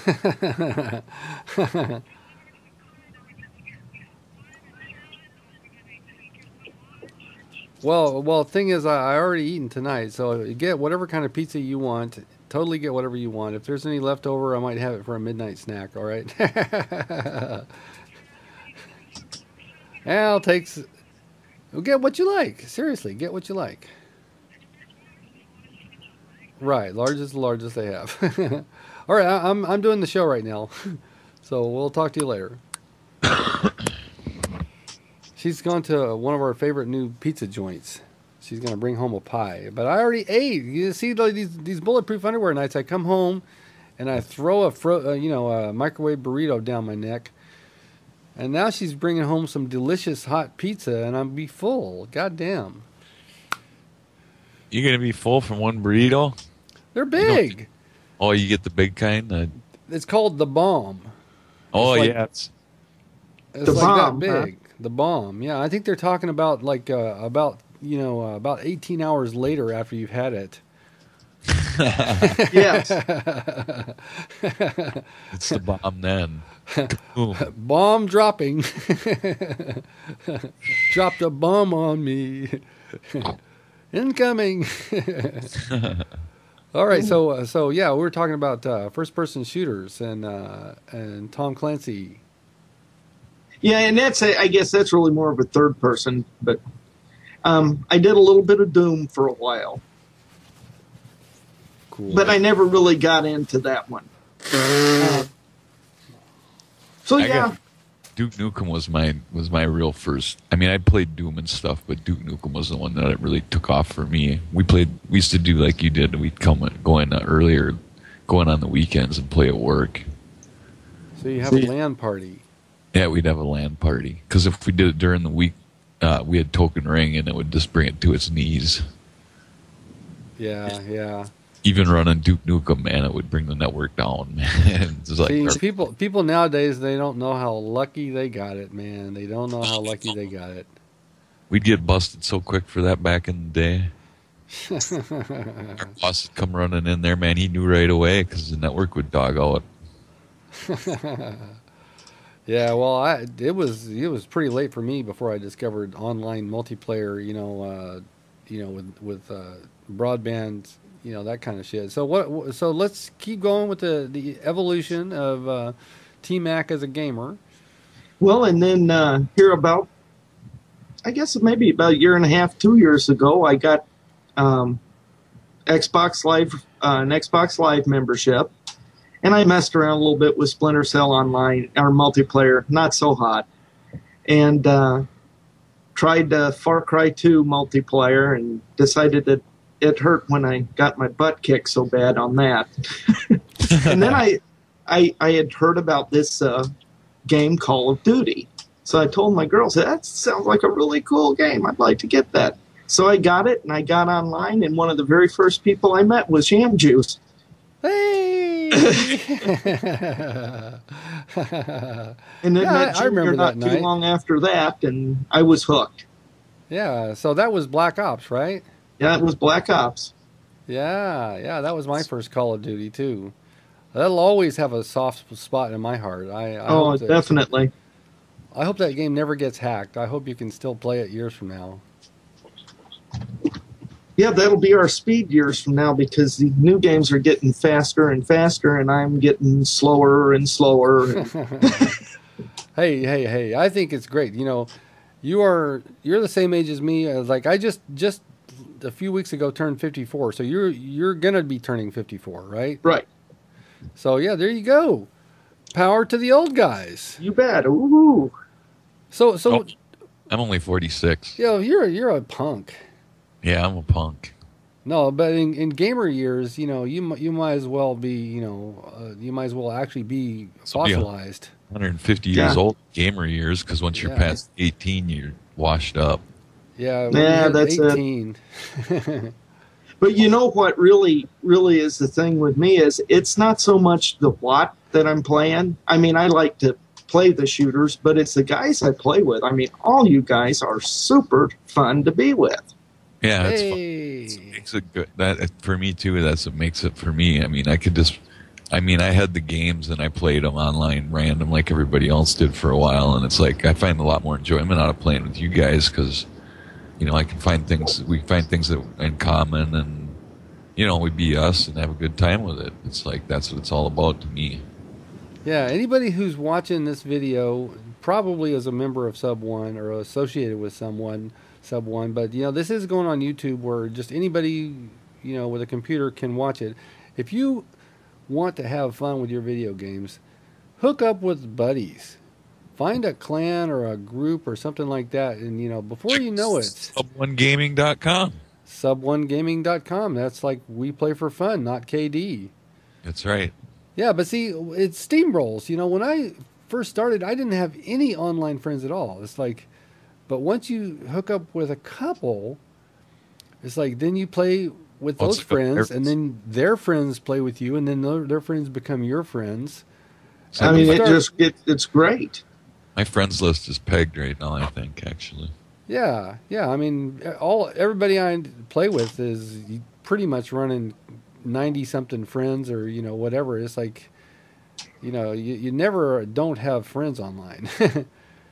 Well, thing is, I already eaten tonight, so you get whatever kind of pizza you want. Totally get whatever you want. If there's any left over, I might have it for a midnight snack. All right. Al takes. Get what you like. Seriously, get what you like. Right, largest the largest they have. All right, I'm doing the show right now, so we'll talk to you later. She's gone to one of our favorite new pizza joints. She's gonna bring home a pie, but I already ate. You see these bulletproof underwear nights. I come home, and I throw a microwave burrito down my neck, and now she's bringing home some delicious hot pizza, and I'm be full. God damn. You're gonna be full from one burrito? They're big. You get the big kind. It's called the bomb. It's it's the like bomb, that big. Huh? The bomb. Yeah, I think they're talking about about 18 hours later after you've had it. Yes. It's the bomb then. Bomb dropping. Dropped a bomb on me. Incoming. All right, so yeah, we were talking about first-person shooters and Tom Clancy. Yeah, and I guess that's really more of a third person, but I did a little bit of Doom for a while. Cool. But I never really got into that one. Duke Nukem was my real first. I mean, I played Doom and stuff, but Duke Nukem was the one that it really took off for me. We used to do like you did. We'd go in earlier, going on the weekends and play at work. So you have a LAN party. Yeah, we'd have a LAN party. Because if we did it during the week, we had Token Ring, and it would just bring it to its knees. Yeah. Even running Duke Nukem, man, it would bring the network down. It's like, see, people nowadays, they don't know how lucky they got it, man. They don't know how lucky they got it. We'd get busted so quick for that back in the day. Our boss would come running in there, man. He knew right away because the network would dog out. Yeah, well, it was pretty late for me before I discovered online multiplayer. With broadband, that kind of shit. So So let's keep going with the evolution of OldTmac as a gamer. Well, and then here about, I guess maybe about a year and a half, 2 years ago, I got Xbox Live, an Xbox Live membership. And I messed around a little bit with Splinter Cell Online, or multiplayer, not so hot. And tried Far Cry 2 multiplayer and decided that it hurt when I got my butt kicked so bad on that. And then I had heard about this game, Call of Duty. So I told my girls, that sounds like a really cool game. I'd like to get that. So I got it, and I got online, and one of the very first people I met was Jam Juice. Hey! And then I remember not that too night. long after that, and I was hooked. Yeah, so that was Black Ops, right? Yeah, it was Black Ops. Yeah, that was my first Call of Duty too. That'll always have a soft spot in my heart. I Definitely. I hope that game never gets hacked. I hope you can still play it years from now. Yeah, that'll be our speed years from now because the new games are getting faster and faster, and I'm getting slower and slower. Hey! I think it's great. You're the same age as me. Like I just a few weeks ago turned 54, so you're gonna be turning 54, right? Right. So yeah, there you go. Power to the old guys. You bet. Ooh. So I'm only 46. You're a punk. Yeah, I'm a punk. No, but in gamer years, you might as well be, you might as well actually be fossilized. 150 years old gamer years, because once you're past 18, you're washed up. Yeah, that's 18. But you know what really is the thing with me is it's not so much the what that I'm playing. I mean, I like to play the shooters, but it's the guys I play with. I mean, all you guys are super fun to be with. Yeah, that's fun. It makes it good. That for me too. That's what makes it for me. I mean, I had the games and I played them online random like everybody else did for a while, and it's like I find a lot more enjoyment out of playing with you guys because You know, I can find things. We find things that in common, and you know, we be us and have a good time with it. It's like that's what it's all about to me. Yeah, anybody who's watching this video probably is a member of Sub One or associated with someone Sub One. But you know, this is going on YouTube where just anybody with a computer can watch it. If you want to have fun with your video games, hook up with buddies. Find a clan or a group or something like that, and before you know it, Sub1gaming.com. Sub1gaming.com. That's like we play for fun, not KD. That's right. Yeah, but see, it's steamrolls. When I first started, I didn't have any online friends at all. It's like, but once you hook up with a couple, it's like then you play with those friends, and then their friends play with you, and then their friends become your friends. I mean, it's great. My friends list is pegged right now, I think, actually. Yeah. I mean, everybody I play with is pretty much running 90-something friends or, whatever. It's like, you never don't have friends online.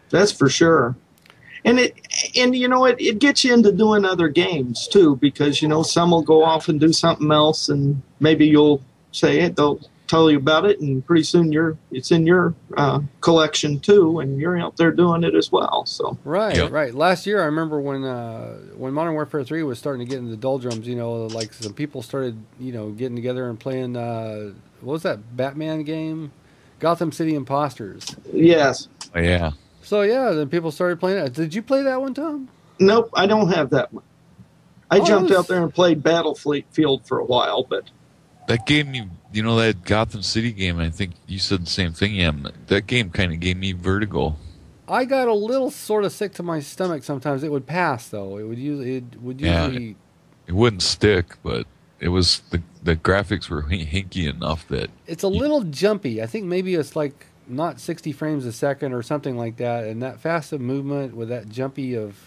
That's for sure. And it gets you into doing other games too, because, some will go off and do something else, and maybe you'll say it, they'll tell you about it, and pretty soon it's in your collection too, and you're out there doing it as well. So right. Last year, I remember when Modern Warfare 3 was starting to get into the doldrums. Like some people started getting together and playing. What was that Batman game? Gotham City Imposters. Yes. Oh, yeah. So yeah, then people started playing it. Did you play that one, Tom? Nope, I don't have that one. I jumped out there and played Battlefield for a while, but that gave me, that Gotham City game, I think you said the same thing, yeah. That game kind of gave me vertigo. I got a little sort of sick to my stomach sometimes. It would pass, though. It would usually... It wouldn't stick, but it was... The graphics were hinky enough that... It's a little jumpy. I think maybe it's like not 60 frames a second or something like that, and that fast of movement with that jumpy of...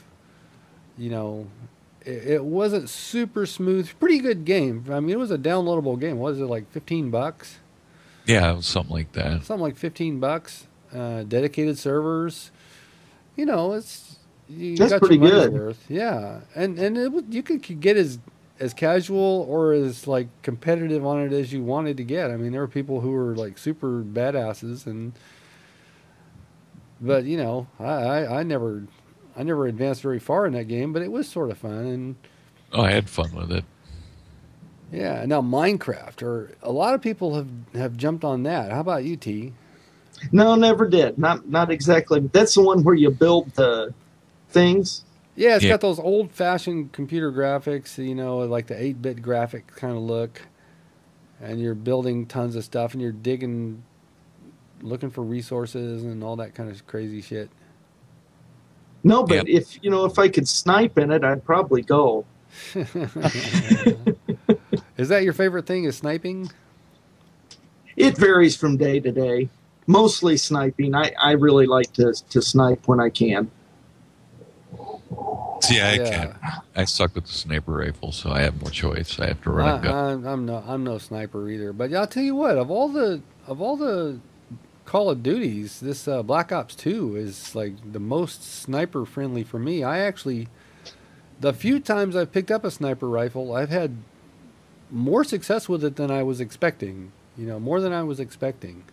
It wasn't super smooth. Pretty good game. I mean, it was a downloadable game. What was it, like $15? Yeah, it was something like that. Something like $15. Dedicated servers. You that's got pretty your money's good. worth. Yeah, and you could get as casual or as like competitive on it as you wanted to get. I mean, there were people who were like super badasses, but I never advanced very far in that game, but it was sort of fun. And I had fun with it. Yeah. Now Minecraft, or a lot of people have jumped on that. How about you, T? No, never did. Not exactly. That's the one where you build the things. Yeah, it's got those old-fashioned computer graphics, like the 8-bit graphic kind of look, and you're building tons of stuff, and you're digging, looking for resources and all that kind of crazy shit. No, but if I could snipe in it, I'd probably go. Is that your favorite thing, is sniping? It varies from day to day. Mostly sniping. I really like to snipe when I can. See, I can't. I suck with the sniper rifle, so I have no choice. I have to run a gun. I'm no sniper either. But I'll tell you what, of all the Call of Duties, this Black Ops 2 is like the most sniper friendly for me. The few times I've picked up a sniper rifle, I've had more success with it than I was expecting. More than I was expecting.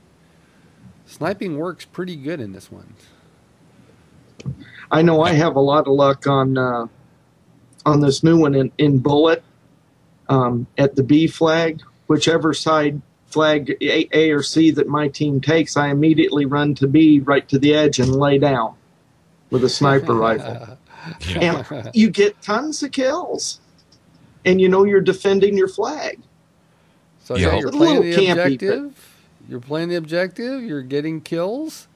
Sniping works pretty good in this one. I know I have a lot of luck on this new one in Bullet at the B flag. Whichever side flag A or C that my team takes, I immediately run to B right to the edge and lay down with a sniper rifle. And you get tons of kills. And you're defending your flag. So you're playing the objective. You're playing the objective. You're getting kills.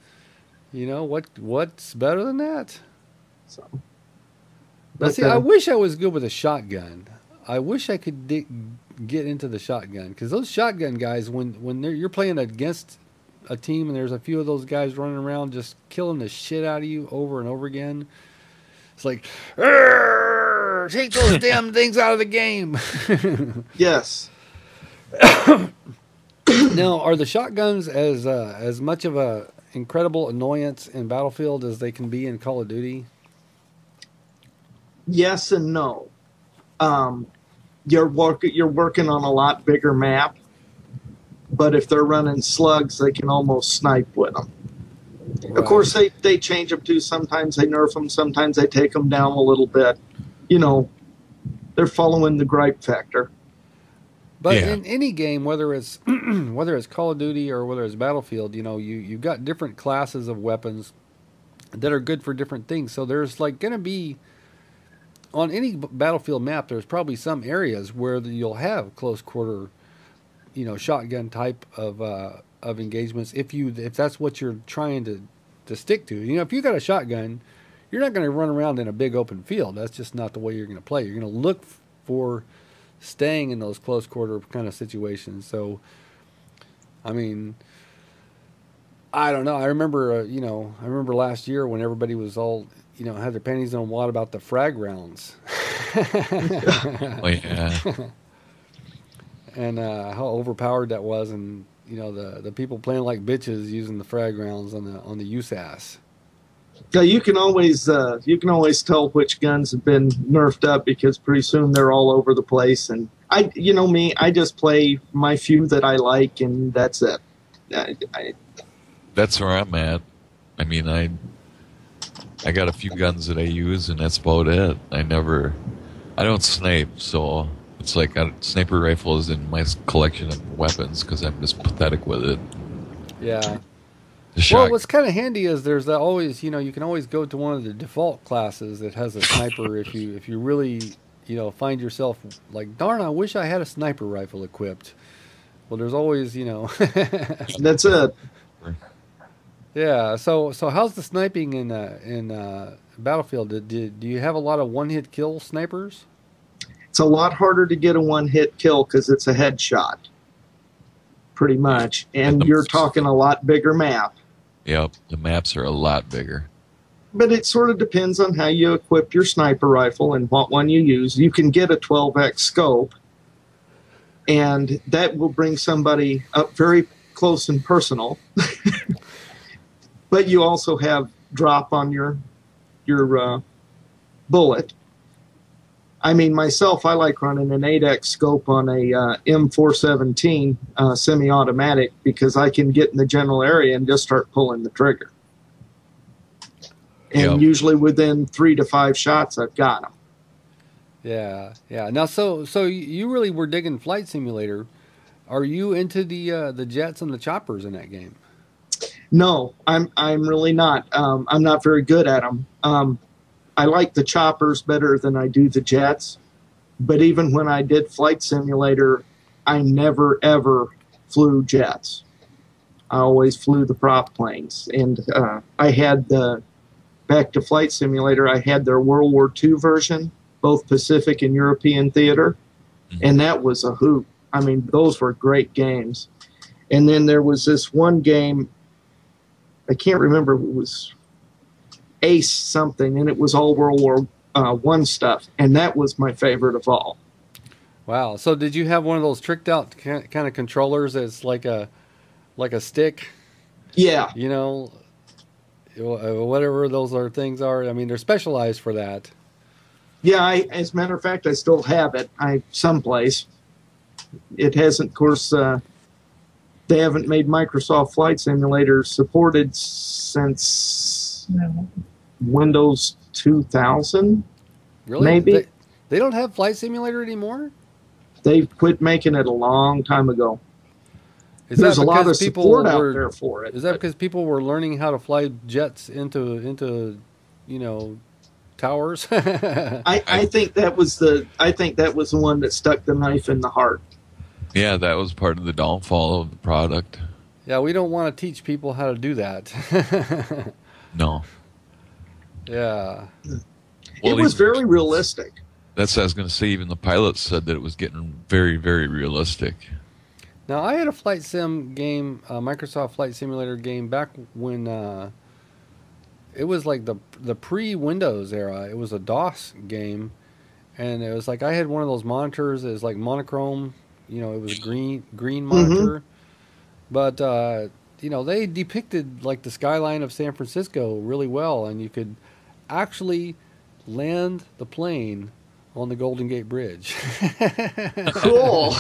What's better than that? So, but see, I wish I was good with a shotgun. I wish I could get into the shotgun, because those shotgun guys, when you're playing against a team and there's a few of those guys running around just killing the shit out of you over and over again, it's like, take those damn things out of the game. Yes. Now, are the shotguns as much of a incredible annoyance in Battlefield as they can be in Call of Duty? Yes and no. Um, you're working on a lot bigger map, but if they're running slugs, they can almost snipe with them. Of course, they change them too. Sometimes they nerf them. Sometimes they take them down a little bit. You know, they're following the gripe factor. But in any game, whether it's whether it's Call of Duty or whether it's Battlefield, you know, you've got different classes of weapons that are good for different things. So there's like going to be on any Battlefield map, there's probably some areas where you'll have close quarter, you know, shotgun type of engagements if that's what you're trying to stick to. You know, if you got a shotgun, you're not going to run around in a big open field. That's just not the way you're going to play. You're going to look for staying in those close quarter kind of situations. So, I mean, I don't know. I remember, I remember last year when everybody was all, you know, had their panties on a wad about the frag rounds. Oh, yeah. And how overpowered that was, and you know the people playing like bitches using the frag rounds on the USAS. Yeah, you can always tell which guns have been nerfed up because pretty soon they're all over the place. And I just play my few that I like, and that's it. That's where I'm at. I mean, I got a few guns that I use, and that's about it. I don't snipe, so it's like a sniper rifle is in my collection of weapons because I'm just pathetic with it. Yeah. Well, what's kind of handy is there's always, you know, you can always go to one of the default classes that has a sniper if you really, you know, find yourself like, darn, I wish I had a sniper rifle equipped. Well, there's always, you know. That's it. Yeah. So how's the sniping in Battlefield? Do you have a lot of one-hit kill snipers? It's a lot harder to get a one-hit kill because it's a headshot, pretty much, and you're talking a lot bigger map. Yep, the maps are a lot bigger. But it sort of depends on how you equip your sniper rifle and what one you use. You can get a 12x scope, and that will bring somebody up very close and personal. But you also have drop on your bullet. I mean, myself, I like running an 8x scope on a M417 semi-automatic because I can get in the general area and just start pulling the trigger. And usually within 3 to 5 shots, I've got them. Yeah. Now, so you really were digging Flight Simulator. Are you into the jets and the choppers in that game? No, I'm really not. I'm not very good at them. I like the choppers better than I do the jets. But even when I did Flight Simulator, I never, ever flew jets. I always flew the prop planes. And I had back to Flight Simulator, I had their World War II version, both Pacific and European theater. And that was a hoot. I mean, those were great games. And then there was this one game, I can't remember, it was Ace something, and it was all World War I stuff, and that was my favorite of all. Wow! So did you have one of those tricked out kind of controllers that's like a stick? Yeah. You know, whatever those things are. I mean, they're specialized for that. Yeah. As a matter of fact, I still have it. Someplace. It hasn't, of course. They haven't made Microsoft Flight Simulator supported since Windows 2000. Really? Maybe. They don't have Flight Simulator anymore? They quit making it a long time ago. There's a lot of support out there for it. Is that because people were learning how to fly jets into you know, towers? I think that was the one that stuck the knife in the heart. Yeah, that was part of the downfall of the product. Yeah, we don't want to teach people how to do that. No. Yeah. Well, it was very realistic. That's what I was going to say. Even the pilots said that it was getting very, very realistic. Now, I had a flight sim game, Microsoft Flight Simulator game, back when it was like the pre-Windows era. It was a DOS game, and it was like I had one of those monitors. It was like monochrome. You know, it was a green monitor. But, you know, they depicted like the skyline of San Francisco really well, and you could actually land the plane on the Golden Gate Bridge. Cool.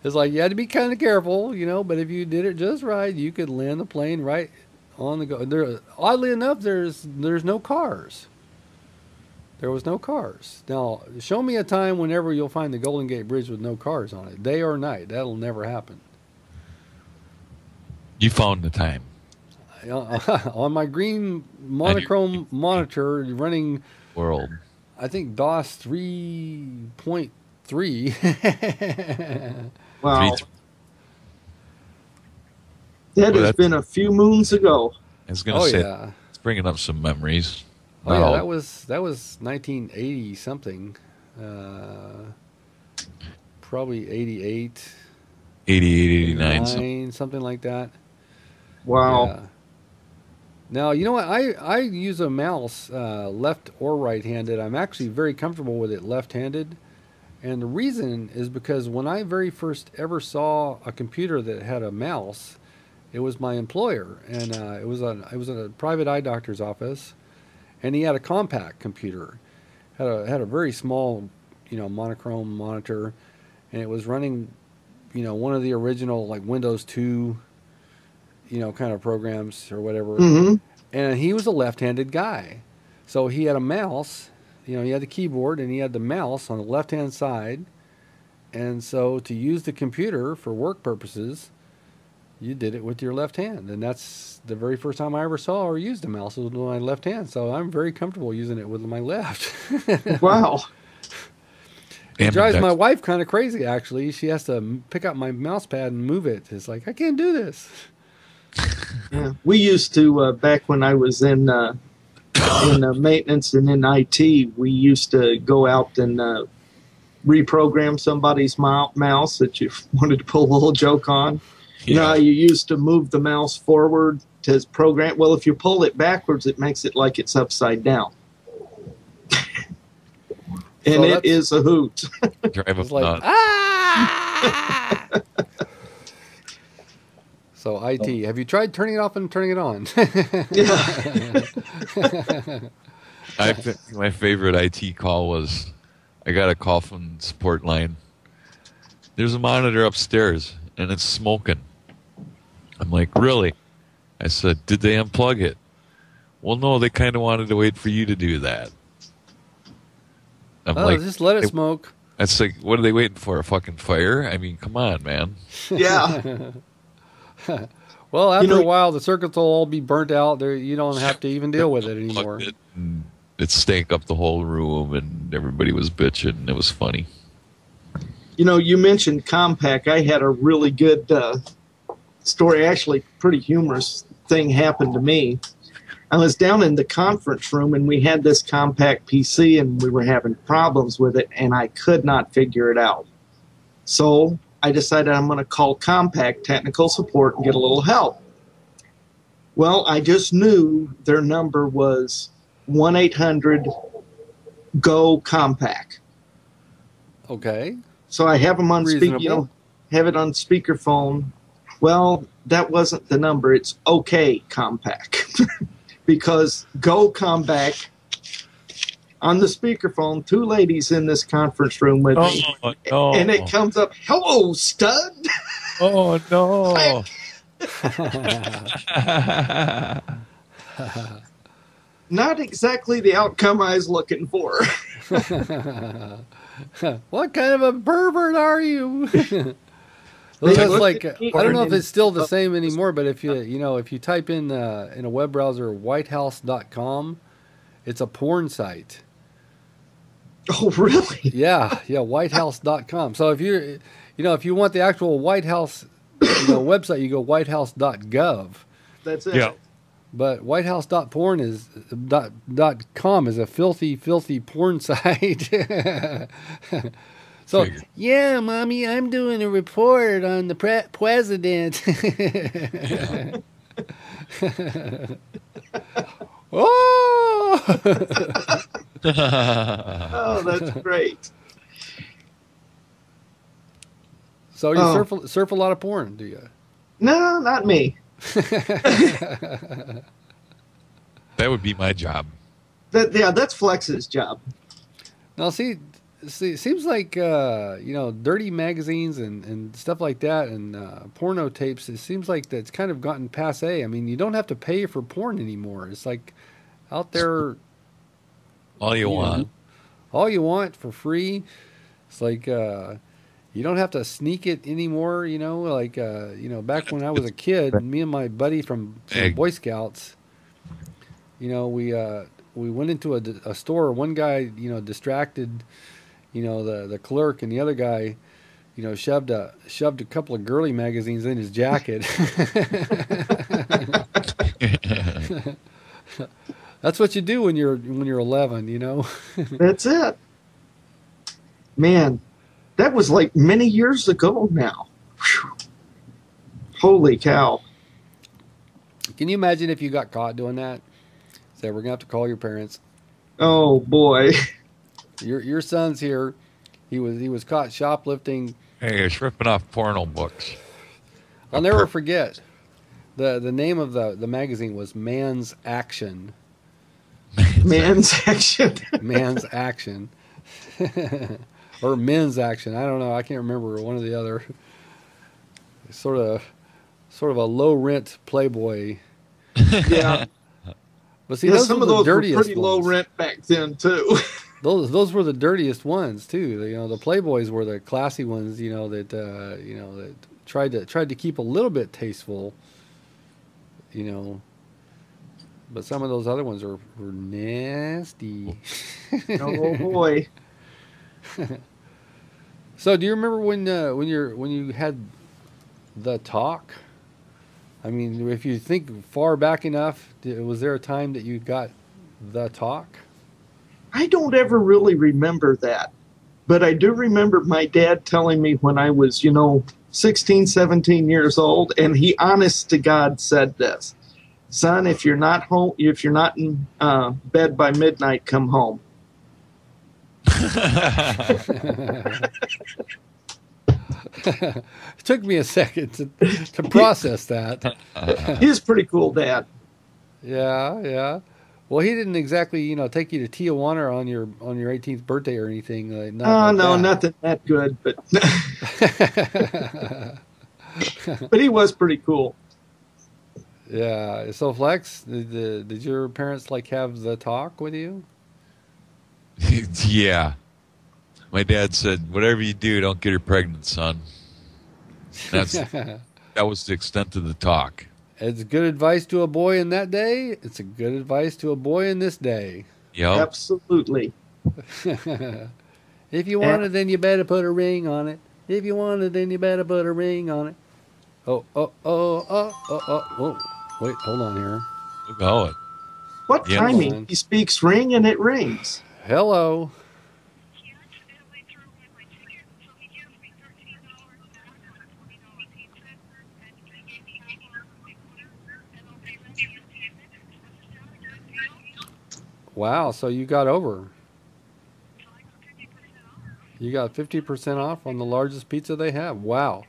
It's like you had to be kind of careful, but if you did it just right, you could land the plane right on the go. There, oddly enough, there's no cars. There was no cars. Now, show me a time whenever you'll find the Golden Gate Bridge with no cars on it, day or night. That'll never happen. You found the time. On my green monochrome monitor running World. I think DOS 3.3. Wow. That has been a few moons ago. I was going to say, yeah. it's bringing up some memories. Oh yeah, that was 1980 something. Probably 88, 88, 89. Something like that. Wow. Yeah. Now, you know what? I use a mouse left or right-handed. I'm actually very comfortable with it left-handed. And the reason is because when I very first ever saw a computer that had a mouse, it was my employer. And it was in a private eye doctor's office. And he had a compact computer. Had a very small, monochrome monitor. And it was running, one of the original, like Windows 2, kind of programs or whatever. Mm-hmm. And he was a left-handed guy. So he had a mouse, he had the keyboard and he had the mouse on the left-hand side. And so to use the computer for work purposes, you did it with your left hand. And that's the very first time I ever saw or used a mouse was with my left hand. So I'm very comfortable using it with my left. Wow. It drives my wife kind of crazy, actually. She has to pick up my mouse pad and move it. It's like, I can't do this. Yeah. We used to, back when I was in maintenance and in IT, we used to go out and reprogram somebody's mouse that you wanted to pull a little joke on. You know how you used to move the mouse forward to program? Well, if you pull it backwards, it makes it like it's upside down. And so it is a hoot. Drive like, ah! So IT, have you tried turning it off and turning it on? I think my favorite IT call was, I got a call from the support line. There's a monitor upstairs and it's smoking. I'm like, really? I said, did they unplug it? Well, no, they kind of wanted to wait for you to do that. I'm like, just let it smoke. That's like, what are they waiting for? A fucking fire? I mean, come on, man. Yeah. Well, after a while, the circuits will all be burnt out. There, you don't have to even deal with it anymore. It stank up the whole room, and everybody was bitching. It was funny. You mentioned compact. I had a really good story, actually pretty humorous thing happened to me. I was down in the conference room, and we had this compact PC, and we were having problems with it, and I could not figure it out. So I decided I'm going to call Compact technical support and get a little help. Well, I just knew their number was 1-800-GO-COMPACT. Okay. So I have them on Reasonable. have it on speakerphone. Well, that wasn't the number. It's OK Compact. Because Go Compact on the speakerphone, two ladies in this conference room with me. No. And it comes up, hello, stud. Oh, no. Not exactly the outcome I was looking for. What kind of a pervert are you? That's like, I don't know if it's still the same anymore, but if you type in a web browser whitehouse.com, it's a porn site. Oh, really? Yeah, whitehouse.com. So if you want the actual White House website, you go whitehouse.gov. That's it. Yeah. But whitehouse.porn is .com is a filthy porn site. So, yeah, Mommy, I'm doing a report on the president. Oh! Oh, that's great. So you surf a lot of porn, do you? No, not me. Back That would be my job. That's Flex's job. Now, see, it seems like dirty magazines and stuff like that, and porno tapes. It seems like that's kind of gotten passe. I mean, you don't have to pay for porn anymore. It's like out there, All you want. all you want for free. It's like you don't have to sneak it anymore. Back when I was a kid, me and my buddy from Boy Scouts, we went into a store. One guy, distracted, the clerk, and the other guy, shoved a couple of girly magazines in his jacket. That's what you do when you're 11, That's it. Man, that was like many years ago now. Whew. Holy cow. Can you imagine if you got caught doing that? Say, we're gonna have to call your parents. Oh boy. Your son's here. He was caught shoplifting. Hey, it's ripping off porno books. I'll never forget. The name of the magazine was Man's Action. Man's Action. Man's Action. Or Men's Action. I don't know. I can't remember one or the other. Sort of a low rent Playboy. Yeah. But see, those some were of the those were dirtiest pretty low ones. rent back then too. Those were the dirtiest ones too. The Playboys were the classy ones. That tried to keep a little bit tasteful. But some of those other ones were nasty. Oh boy. So, do you remember when you had the talk? I mean, if you think far back enough, was there a time that you got the talk? I don't ever really remember that. But I do remember my dad telling me when I was, 16, 17 years old, and he honest to God said this. Son, if you're not home, if you're not in bed by midnight, come home. It took me a second to process that. He's a pretty cool dad. Yeah. Well, he didn't exactly, take you to Tijuana on your 18th birthday or anything. Nothing that good, but but he was pretty cool. Yeah. So, Flex, did your parents have the talk with you? Yeah. My dad said, whatever you do, don't get her pregnant, son. That was the extent of the talk. It's good advice to a boy in that day. It's a good advice to a boy in this day. Yep. Absolutely. If you want it, then you better put a ring on it. If you want it, then you better put a ring on it. Oh. Wait, hold on here. Oh, What Yeah. timing? He speaks ring and it rings. Hello. Wow, so you got over. You got 50% off on the largest pizza they have. Wow.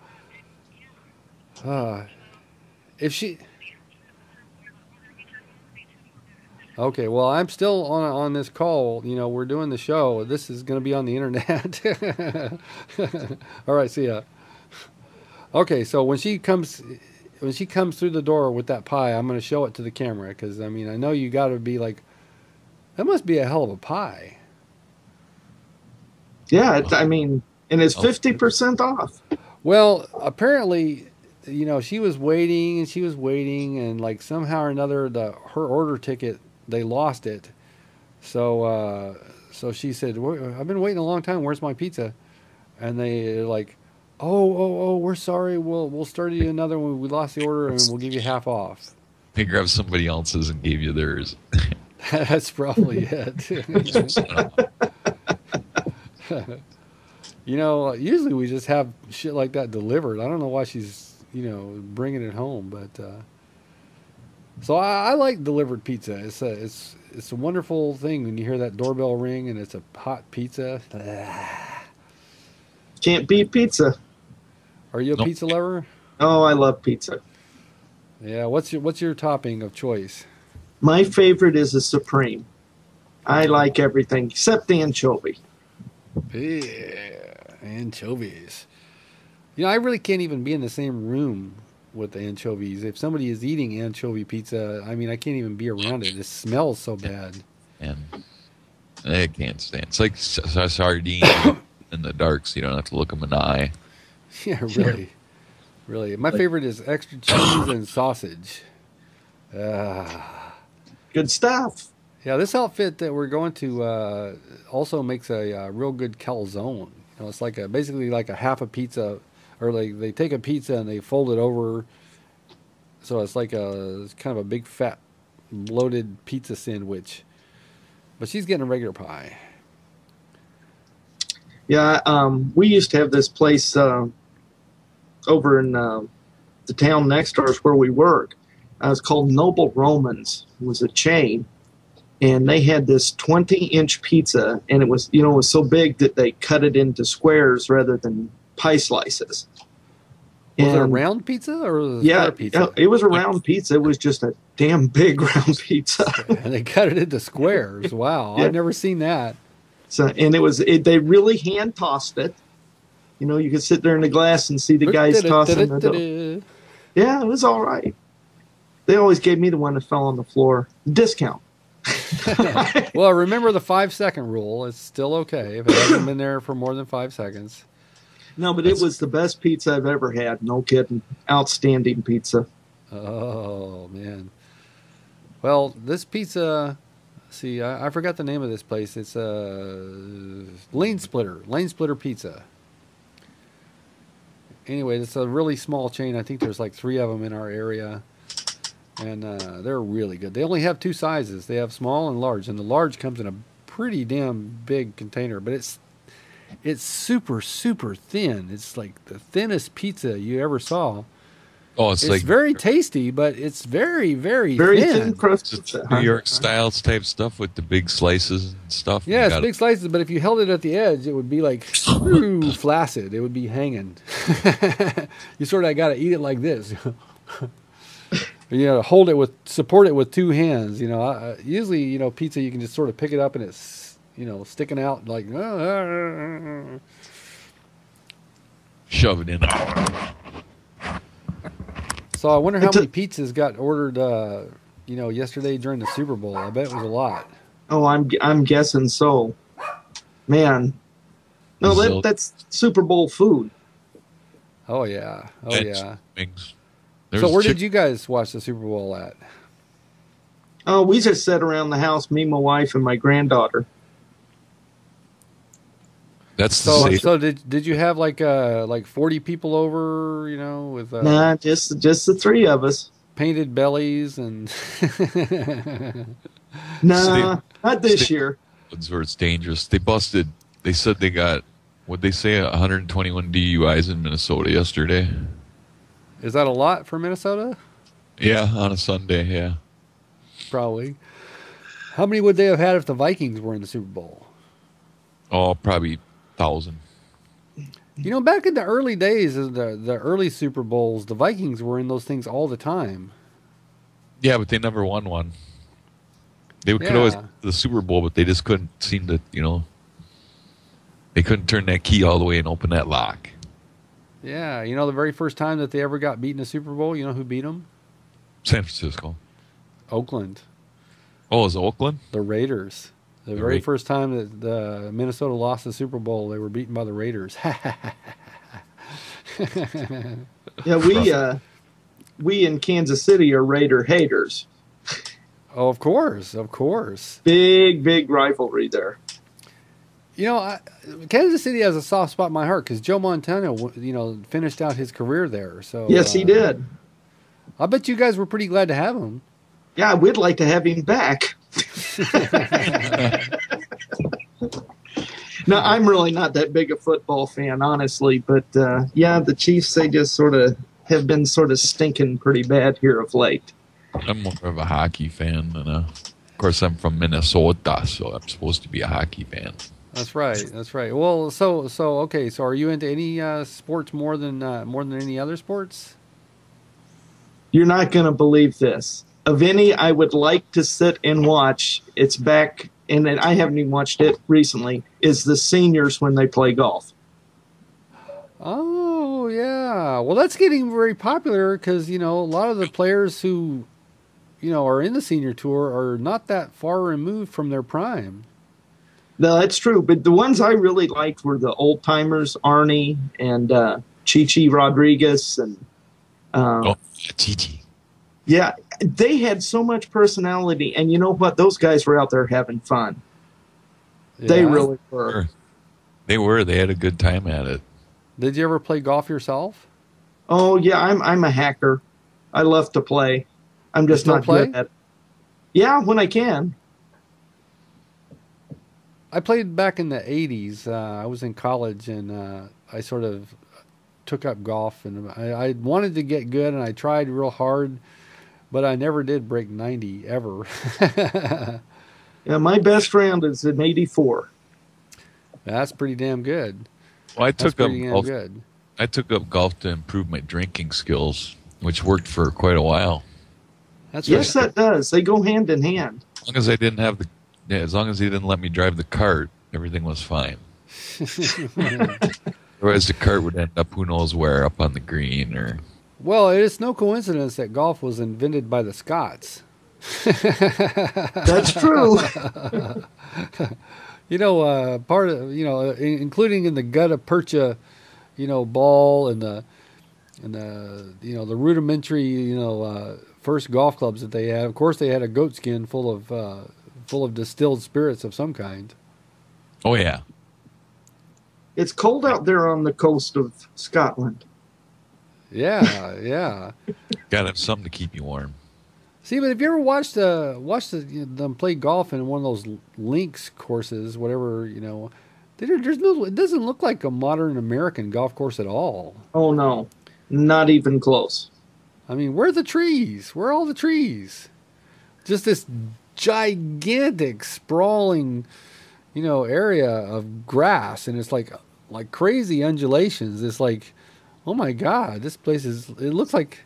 If she... Okay, well, I'm still on this call. We're doing the show. This is going to be on the internet. All right, see ya. Okay, so when she comes through the door with that pie, I'm going to show it to the camera because, I know you got to be like, that must be a hell of a pie. Yeah, and it's 50% off. Well, apparently, she was waiting and somehow or another her order ticket, they lost it. So she said, I've been waiting a long time. Where's my pizza? And they're like, oh, we're sorry. We'll start you another one. We lost the order and we'll give you half off. They grabbed somebody else's and gave you theirs. That's probably it. Usually we just have shit like that delivered. I don't know why she's, bringing it home, but so I like delivered pizza. It's a wonderful thing when you hear that doorbell ring and it's a hot pizza. Can't beat pizza. Are you a pizza lover? Oh, I love pizza. Yeah. What's your topping of choice? My favorite is a Supreme. I like everything except the anchovy. Yeah, anchovies. You know, I really can't even be in the same room with the anchovies. If somebody is eating anchovy pizza, I mean, I can't even be around it. It smells so bad. And I can't stand. It's like sardine in the dark, so you don't have to look them in the eye. Yeah, really. Really. My favorite is extra cheese and sausage. Good stuff. Yeah, this outfit that we're going to also makes a real good calzone. You know, it's like basically like a half a pizza, or they take a pizza and they fold it over, so it's like it's kind of a big fat loaded pizza sandwich. But she's getting a regular pie. Yeah, we used to have this place over in the town next door is where we work. It was called Noble Romans. It was a chain. And they had this 20-inch pizza, and it was, it was so big that they cut it into squares rather than pie slices. Was it a round pizza or was it a square pizza? It was a round pizza. It was just a damn big round pizza. And they cut it into squares. Wow, Yeah. I've never seen that. So, and they really hand tossed it. You could sit there in the glass and see the guys tossing the dough. Yeah, it was all right. They always gave me the one that fell on the floor. Discount. Well, remember the 5-second rule. It's still okay if it hasn't been there for more than 5 seconds. No, but it was the best pizza I've ever had. No kidding. Outstanding pizza. Oh, man. Well, this pizza, see, I forgot the name of this place. It's Lane Splitter Pizza. Anyway, it's a really small chain. I think there's like 3 of them in our area. And they're really good. They only have 2 sizes. They have small and large. And the large comes in a pretty damn big container. But it's super, super thin. It's like the thinnest pizza you ever saw. Oh, it's like very tasty, but it's very, very, very thin. thin crust. It's New York styles type stuff with the big slices and stuff. Yeah, it's big slices, but if you held it at the edge, it would be like flaccid. It would be hanging. You sort of got to eat it like this. You know, support it with 2 hands. Usually, pizza, you can just sort of pick it up and it's, sticking out like. Shove it in. So I wonder how many pizzas got ordered, yesterday during the Super Bowl. I bet it was a lot. Oh, I'm guessing so. Man, no, that's Super Bowl food. Oh yeah, Wings. So where did you guys watch the Super Bowl at? Oh, we just sat around the house, me, my wife, and my granddaughter. That's so. Did you have like 40 people over? With nah, just the 3 of us. Painted bellies and. Nah, not this year. Where it's dangerous. They said they got, what'd they say, 121 DUIs in Minnesota yesterday. Is that a lot for Minnesota? Yeah, on a Sunday, yeah. Probably. How many would they have had if the Vikings were in the Super Bowl? Oh, probably 1,000. Back in the early days of the early Super Bowls, the Vikings were in those things all the time. Yeah, but they never won one. They could always the Super Bowl, but they just couldn't seem to, they couldn't turn that key all the way and open that lock. Yeah, the very first time that they ever got beat in a Super Bowl, you know who beat them? San Francisco. Oakland. Oh, it was Oakland? The Raiders. The very first time that the Minnesota lost the Super Bowl, they were beaten by the Raiders. Yeah, we in Kansas City are Raider haters. Oh, of course. Big rivalry there. Kansas City has a soft spot in my heart because Joe Montana, finished out his career there. So yes, he did. I bet you guys were pretty glad to have him. Yeah, we'd like to have him back. No, I'm really not that big a football fan, honestly. But the Chiefs, they just sort of have been sort of stinking pretty bad here of late. I'm more of a hockey fan than of course, I'm from Minnesota, so I'm supposed to be a hockey fan. That's right. Well, so okay. So, are you into any sports more than any other sports? You're not going to believe this. of any I would like to sit and watch, it's back, and I haven't even watched it recently, is the seniors when they play golf. Oh, yeah. Well, that's getting very popular because, a lot of the players who, are in the senior tour are not that far removed from their prime. No, that's true. But the ones I really liked were the old timers, Arnie and Chichi Rodriguez. And Chichi. yeah, they had so much personality. And you know what? Those guys were out there having fun. Yeah. They really were. They were. They had a good time at it. Did you ever play golf yourself? Oh, yeah. I'm a hacker. I love to play. I'm just not good at it. Yeah, when I can. I played back in the 80s. I was in college, and I sort of took up golf. And I wanted to get good, and I tried real hard, but I never did break 90, ever. Yeah, my best round is in 84. That's pretty damn good. Well, I took up golf to improve my drinking skills, which worked for quite a while. That's yes, right. That does. They go hand in hand. As long as he didn't let me drive the cart, everything was fine. Otherwise, the cart would end up who knows where, up on the green or. Well, it's no coincidence that golf was invented by the Scots. That's true. Part of including in the gutta percha, ball and the rudimentary first golf clubs that they had. Of course, they had a goat skin full of distilled spirits of some kind. Oh yeah. It's cold out there on the coast of Scotland. Yeah, yeah. Gotta have something to keep you warm. See, but if you ever watched them play golf in one of those links courses, whatever, it doesn't look like a modern American golf course at all. Oh no, not even close. I mean, where are the trees? Where are all the trees? Just this gigantic, sprawling, area of grass, and it's like crazy undulations. It's like, oh my God, this place it looks like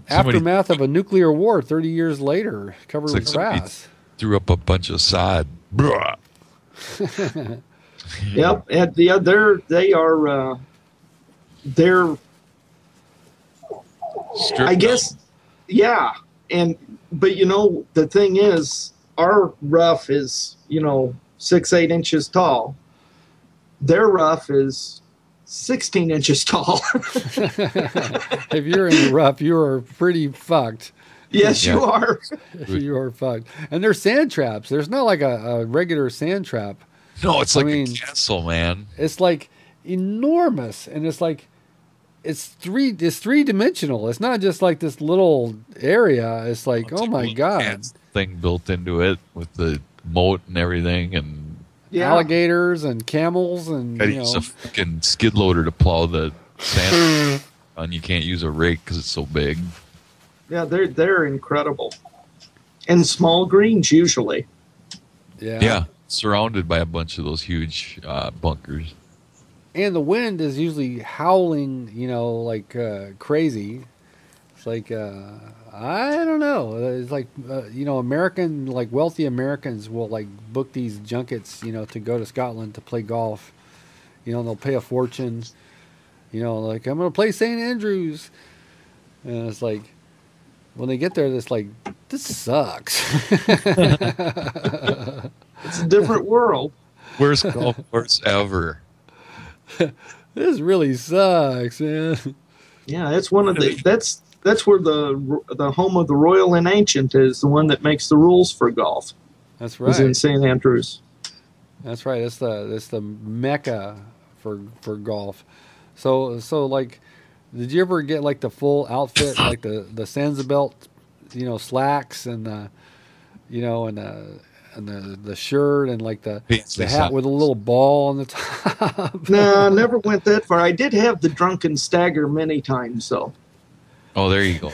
aftermath of a nuclear war 30 years later, covered with grass. Threw up a bunch of sod. Yep, and they're I guess, yeah. But the thing is, our rough is 6-8 inches tall. Their rough is 16 inches tall. If you're in the rough, you are pretty fucked. Yes, you are. You are fucked. And they're sand traps. There's not like a regular sand trap. No, it's like a castle, man. It's like enormous, and it's like it's three-dimensional. It's not just like this little area. It's like, oh my God, thing built into it with the moat and everything, and alligators and camels, and use a fucking skid loader to plow the sand, and you can't use a rake because it's so big. Yeah, they're incredible, and small greens usually. Yeah, surrounded by a bunch of those huge bunkers. And the wind is usually howling, like crazy. It's like I don't know. It's like American, like wealthy Americans will like book these junkets, to go to Scotland to play golf. And they'll pay a fortune. Like, I'm gonna play St. Andrews, and it's like when they get there, it's like, this sucks. It's a different world. Worst golf course ever. This really sucks, man. Yeah, that's one of that's where the home of the Royal and Ancient is, the one that makes the rules for golf. That's right. It's in St. Andrews. That's right. That's the mecca for golf. So like, did you ever get like the full outfit, like the Sansa-belt, slacks and the shirt and like the hat with a little ball on the top? No, I never went that far. I did have the drunken stagger many times, though. Oh, there you go.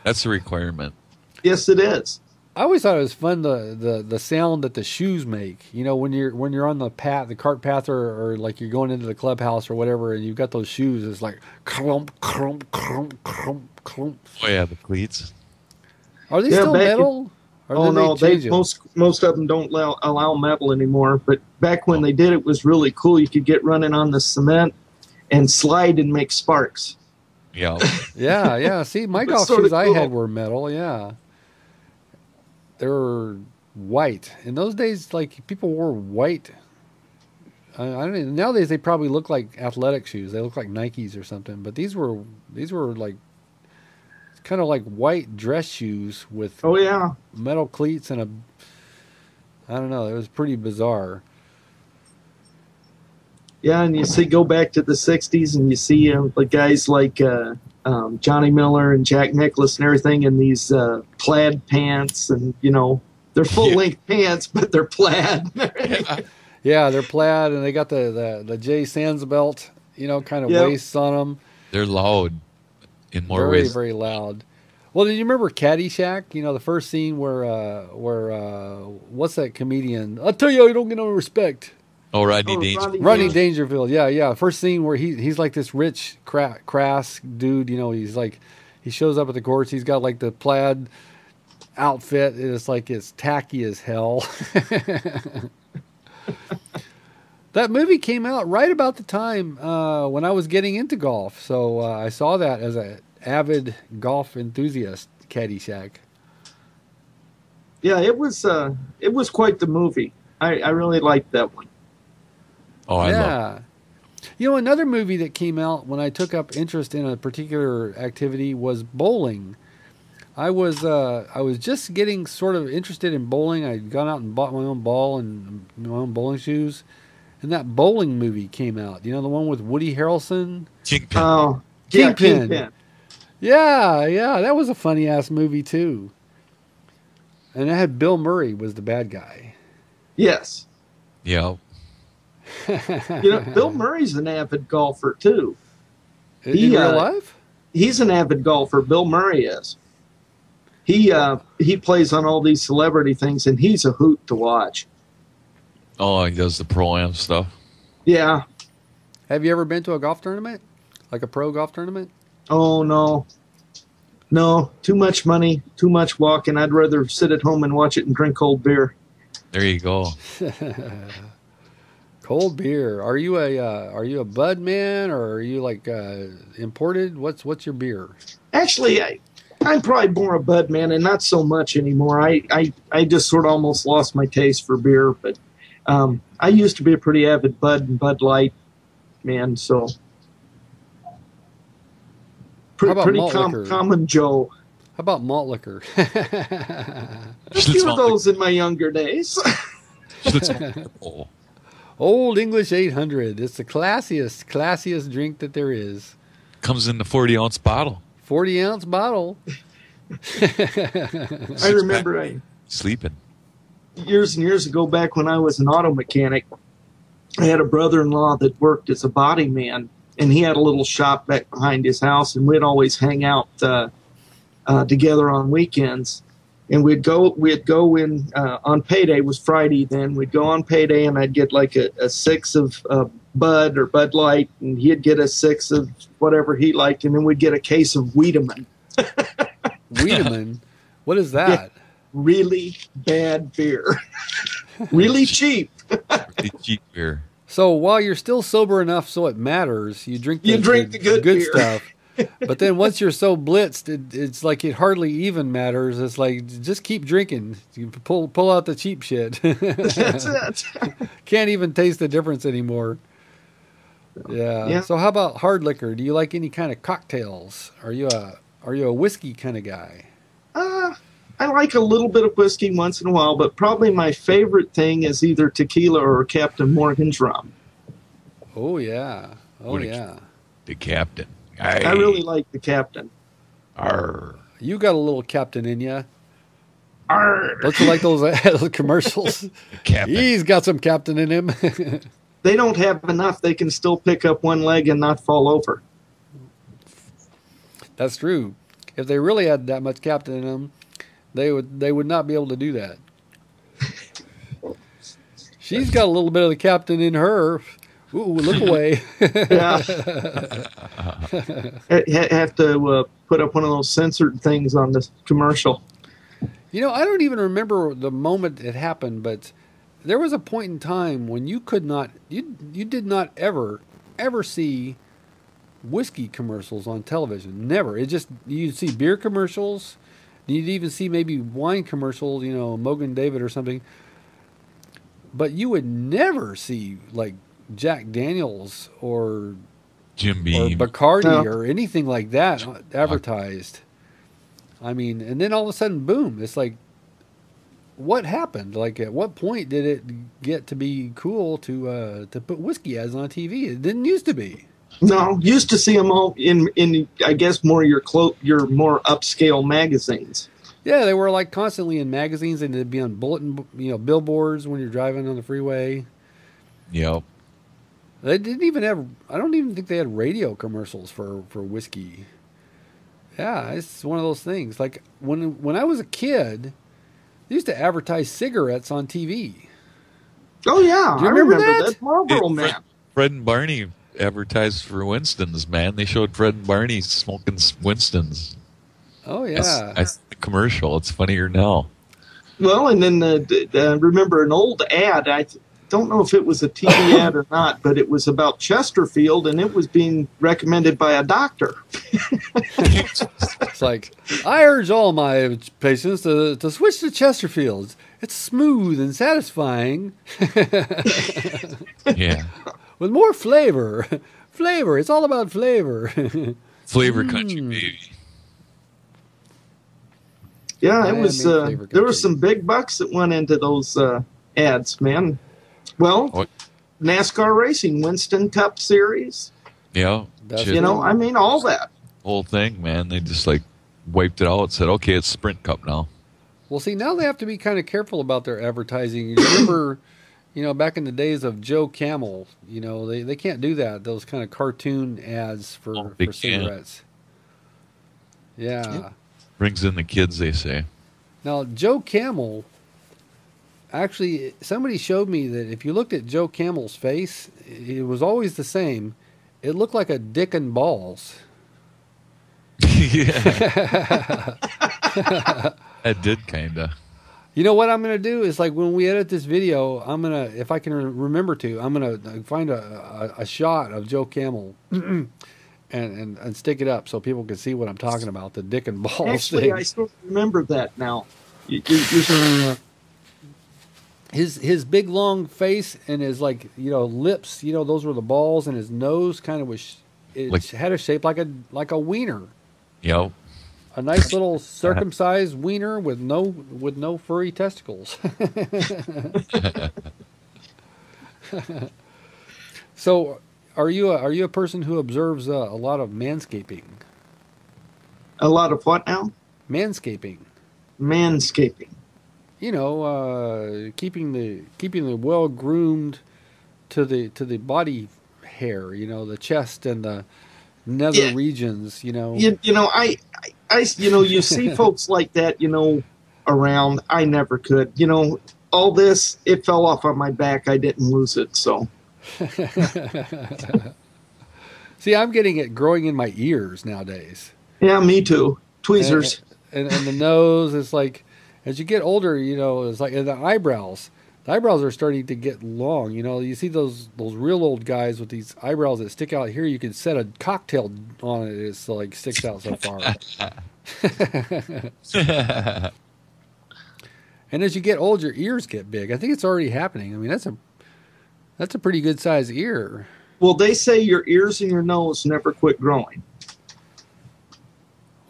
That's a requirement. Yes, it is. I always thought it was fun the sound that the shoes make. When you're on the cart path, or like you're going into the clubhouse or whatever, and you've got those shoes. It's like crump, crump, crump, crump, crump. Oh yeah, the cleats. Are they Yeah, still back in- metal? Or Oh did no, change them? most of them don't allow metal anymore. But back when they did, it was really cool. You could get running on the cement and slide and make sparks. Yeah. Yeah, yeah. See, my It's golf sorta shoes I had cool. were metal. Yeah, they were white. In those days, like people wore white. I don't know. Nowadays, they probably look like athletic shoes. They look like Nikes or something. But these were like kind of like white dress shoes with Oh yeah, metal cleats and a. I don't know. It was pretty bizarre. yeah. And you see, go back to the '60s, and you see the guys like Johnny Miller and Jack Nicklaus and everything in these plaid pants, and they're full length pants, but they're plaid. Yeah, they're plaid and they got the J Sands belt, kind of Yep. waists on them. They're loud in more Very, ways. very loud. Well, did you remember Caddyshack? The first scene where what's that comedian? I'll tell you don't get no respect. Oh, Rodney Oh, Dangerfield. Rodney Dangerfield. Yeah, yeah. First scene where he's like this rich, crass dude. He's like, he shows up at the course. He's got like the plaid outfit. It's like it's tacky as hell. That movie came out right about the time when I was getting into golf. So I saw that as an avid golf enthusiast, Caddyshack. Yeah, it was quite the movie. I really liked that one. Oh, I love Yeah. Another movie that came out when I took up interest in a particular activity was bowling. I was just getting sort of interested in bowling. I'd gone out and bought my own ball and my own bowling shoes. And that bowling movie came out. The one with Woody Harrelson? Kingpin. Oh, yeah, Kingpin. Kingpin. Yeah, yeah. That was a funny ass movie too. And it had Bill Murray was the bad guy. Yes. Yeah. Bill Murray's an avid golfer too. In real life? He's an avid golfer. Bill Murray is. He plays on all these celebrity things, and he's a hoot to watch. Oh, he does the pro-am stuff. Yeah. Have you ever been to a golf tournament? Like a pro golf tournament? Oh no. No, too much money, too much walking. I'd rather sit at home and watch it and drink cold beer. There you go. Cold beer. Are you a Bud man or are you like imported? What's your beer? Actually, I'm probably more a Bud man, and not so much anymore. I just sort of almost lost my taste for beer, but I used to be a pretty avid Bud and Bud Light man, so How about pretty malt liquor? common Joe. How about malt liquor? A few of those in my younger days. Oh, Old English 800. It's the classiest drink that there is. comes in the 40-ounce bottle. 40-ounce bottle. I remember Sleeping. years and years ago, back when I was an auto mechanic, I had a brother-in-law that worked as a body man, and he had a little shop back behind his house, and we'd always hang out together on weekends. And we'd go in on payday, was Friday then. We'd go on payday, and I'd get like a six of Bud or Bud Light, and he'd get a six of whatever he liked, and then we'd get a case of Wiedemann. Wiedemann? What is that? Really bad beer. Really cheap. Pretty cheap beer. So while you're still sober enough so it matters, you drink the good beer. stuff. But then once you're so blitzed, it's like it hardly even matters. It's like, just keep drinking. You pull out the cheap shit. That's it. Can't even taste the difference anymore. Yeah. So how about hard liquor? Do you like any kind of cocktails? Are you a whiskey kind of guy? I like a little bit of whiskey once in a while, but probably my favorite thing is either tequila or Captain Morgan's rum. Oh yeah. Oh yeah. The captain. I really like the Captain. Arr. You got a little captain in you. Arr. Don't you like those commercials? The captain. He's got some captain in him. They don't have enough. They can still pick up one leg and not fall over. That's true. If they really had that much captain in them, they would not be able to do that. She's got a little bit of the captain in her. Ooh, look away. Yeah. Have to put up one of those censored things on this commercial. I don't even remember the moment it happened, but there was a point in time when you could not, you did not ever see whiskey commercials on television. Never. It just, you'd see beer commercials. You'd even see maybe wine commercials, Mogan David or something. But you would never see like Jack Daniels or Jim Beam, or Bacardi or anything like that advertised. I mean, and then all of a sudden, boom! It's like, what happened? Like, at what point did it get to be cool to put whiskey ads on TV? It didn't used to be. No, used to see them all in I guess more your more upscale magazines. Yeah, they were like constantly in magazines, and they'd be on billboards when you're driving on the freeway. Yep. They didn't even have. I don't even think they had radio commercials for whiskey. Yeah, it's one of those things. Like when I was a kid, they used to advertise cigarettes on TV. Oh yeah, do you remember that? Marlboro Man. Fred and Barney advertised for Winston's, man. They showed Fred and Barney smoking Winston's. Oh yeah, that's the commercial. It's funnier now. Well, and then remember an old ad. I don't know if it was a TV ad or not, but it was about Chesterfield, and it was being recommended by a doctor. It's like, I urge all my patients to switch to Chesterfields. It's smooth and satisfying. Yeah. With more flavor. Flavor. It's all about flavor. Flavor country, baby. Yeah, it was. There were some big bucks that went into those ads, man. Well, NASCAR racing, Winston Cup Series. Yeah. I mean, all that. Whole thing, man. They just like wiped it out. Said, okay, it's Sprint Cup now. Well, see, now they have to be kind of careful about their advertising. You remember, back in the days of Joe Camel, they can't do that. Those kind of cartoon ads for cigarettes. Yeah. Brings in the kids, they say. Now, Joe Camel, actually, somebody showed me that if you looked at Joe Camel's face, it was always the same. It looked like a dick and balls. Yeah. It did, kind of. You know what I'm going to do is, like, when we edit this video, I'm going to, if I can remember to, I'm going to find a shot of Joe Camel and stick it up so people can see what I'm talking about, the dick and balls Actually, thing. I still remember that now. His big long face and his lips, those were the balls, and his nose kind of was, had a shape like a wiener. Yep. A nice little circumcised wiener with no furry testicles. So, are you a person who observes a lot of manscaping? A lot of what now? Manscaping. Manscaping. Keeping the well groomed to the body hair. The chest and the nether regions. You see folks like that. Around. I never could. All this, it fell off on my back. I didn't lose it. So. See, I'm getting it growing in my ears nowadays. Yeah, me too. Tweezers. And the nose is like, as you get older, it's like the eyebrows. The eyebrows are starting to get long. You see those real old guys with these eyebrows that stick out here. You can set a cocktail on it. It's like sticks out so far. And as you get old, your ears get big. I think it's already happening. I mean, that's a pretty good size ear. Well, they say your ears and your nose never quit growing.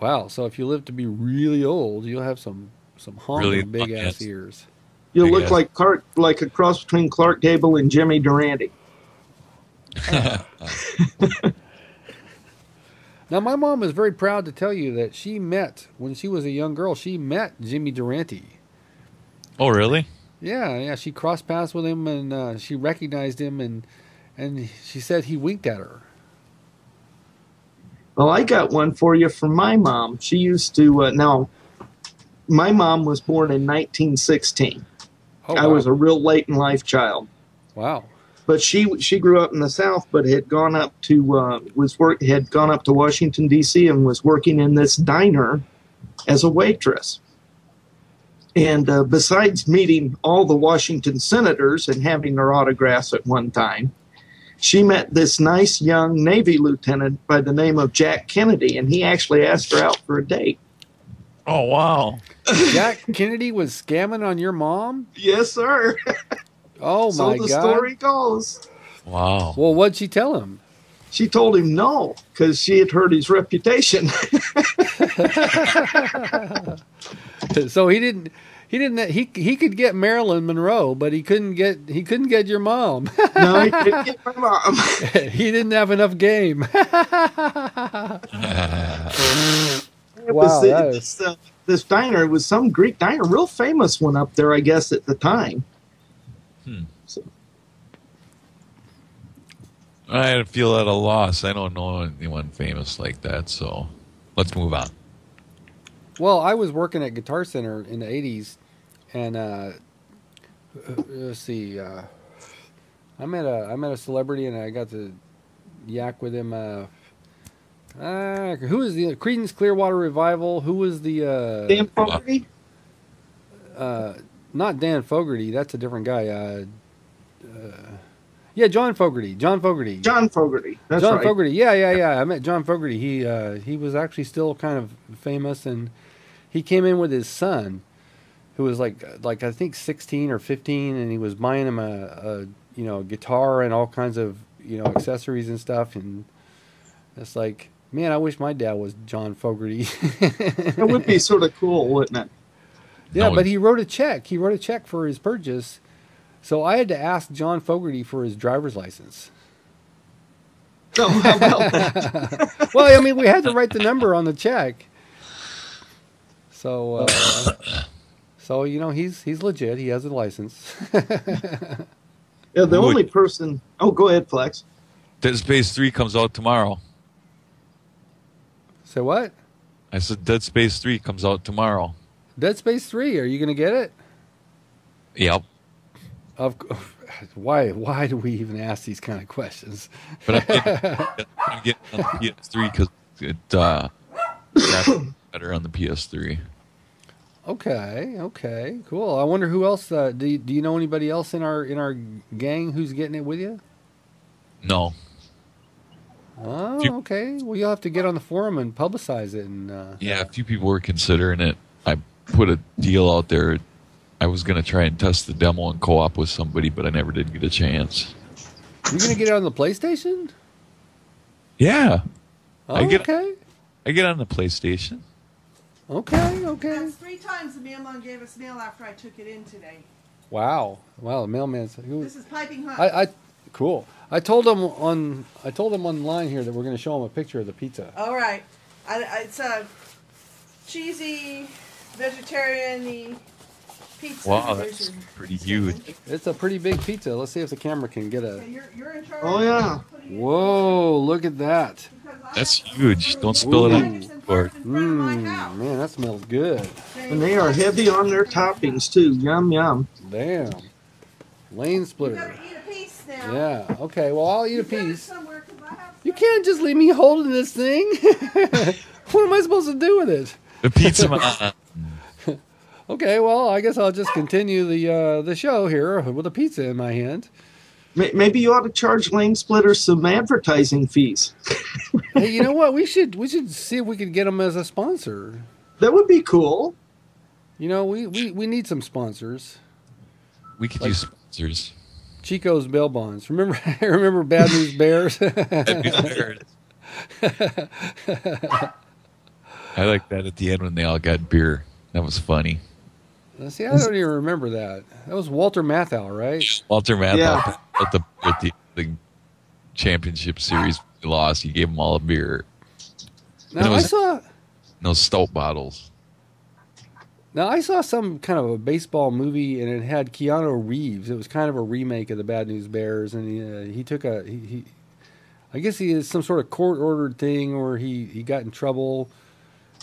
Wow. So if you live to be really old, you'll have some honking really big ass ears. You'll look like a cross between Clark Gable and Jimmy Durante. Now, my mom is very proud to tell you that when she was a young girl, she met Jimmy Durante. Oh, really? Yeah. She crossed paths with him, and she recognized him, and she said he winked at her. Well, I got one for you from my mom. She used to, now, my mom was born in 1916. Oh, wow. I was a real late in life child. Wow. But she grew up in the South, but had gone up to Washington D.C. and was working in this diner as a waitress. And besides meeting all the Washington senators and having their autographs at one time, she met this nice young Navy lieutenant by the name of Jack Kennedy, and he actually asked her out for a date. Oh, wow. Jack Kennedy was scamming on your mom? Yes, sir. Oh, so my the God. story goes. Wow. Well, what'd she tell him? She told him no, because she had heard his reputation. So he could get Marilyn Monroe, but he couldn't get your mom. No, he couldn't get my mom. He didn't have enough game. Wow, that is... this diner was some Greek diner, real famous one up there, I guess, at the time. So. I feel at a loss. I don't know anyone famous like that, so let's move on. Well, I was working at Guitar Center in the 80s, and let's see, I met a celebrity, and I got to yak with him. Who was the Creedence Clearwater Revival? Who was the Dan Fogerty? Not Dan Fogerty. That's a different guy. Yeah, John Fogerty. John Fogerty. That's John right. Fogerty. Yeah. I met John Fogerty. He was actually still kind of famous, and he came in with his son, who was like I think 16 or 15, and he was buying him a guitar and all kinds of accessories and stuff, and it's like, man, I wish my dad was John Fogerty. That would be sort of cool, wouldn't it? Yeah, No. but he wrote a check. He wrote a check for his purchase. So I had to ask John Fogerty for his driver's license. Oh, how about that? Well, I mean, we had to write the number on the check. So, he's legit. He has a license. Yeah, the only person... Oh, go ahead, Flex. Dead Space 3 comes out tomorrow. Say what? I said Dead Space 3 comes out tomorrow. Dead Space 3. Are you going to get it? Yep. Why do we even ask these kind of questions? But I'm getting on the PS3 because it got better on the PS3. Okay, cool. I wonder who else. Do you know anybody else in our gang who's getting it with you? No. Oh, okay. Well, you'll have to get on the forum and publicize it. And Yeah, a few people were considering it. I put a deal out there. I was going to try and test the demo and co-op with somebody, but I never did get a chance. You're going to get it on the PlayStation? Yeah. Oh, I get on the PlayStation. Okay. That's 3 times the mailman gave us mail after I took it in today. Wow, the mailman's. This is piping hot. I cool. I told him online here that we're going to show him a picture of the pizza. All right. It's a cheesy, vegetarian-y pizza. Wow, There's that's your pretty cinnamon. huge. It's a pretty big pizza. Let's see if the camera can get Okay, a. you're in charge. Oh, yeah. of putting it in. Whoa! Look at that. Because I That's have to huge. really Don't spill it on focus the and board. park in front of my house. Man, that smells good. And they are heavy on their toppings, too. Yum, yum. Damn. Lane You splitter. gotta eat a piece now. Yeah. Okay. Well, I'll eat a You got it piece. somewhere 'cause I have You stuff. can't just leave me holding this thing. What am I supposed to do with it? The pizza man. Okay, well, I guess I'll just continue the show here with a pizza in my hand. Maybe you ought to charge Lane Splitter some advertising fees. Hey, you know what? We should see if we could get them as a sponsor. That would be cool. You know, we need some sponsors. We could use sponsors. Chico's bail bonds. Remember Bad News Bears? I like that at the end when they all got beer. That was funny. See, I don't even remember that. That was Walter Matthau, right? Walter Matthau Yeah. at the championship series lost. He gave them all a beer. Now I saw stout bottles. some kind of a baseball movie, and it had Keanu Reeves. It was kind of a remake of the Bad News Bears, and he took he I guess he is some sort of court-ordered thing where he got in trouble,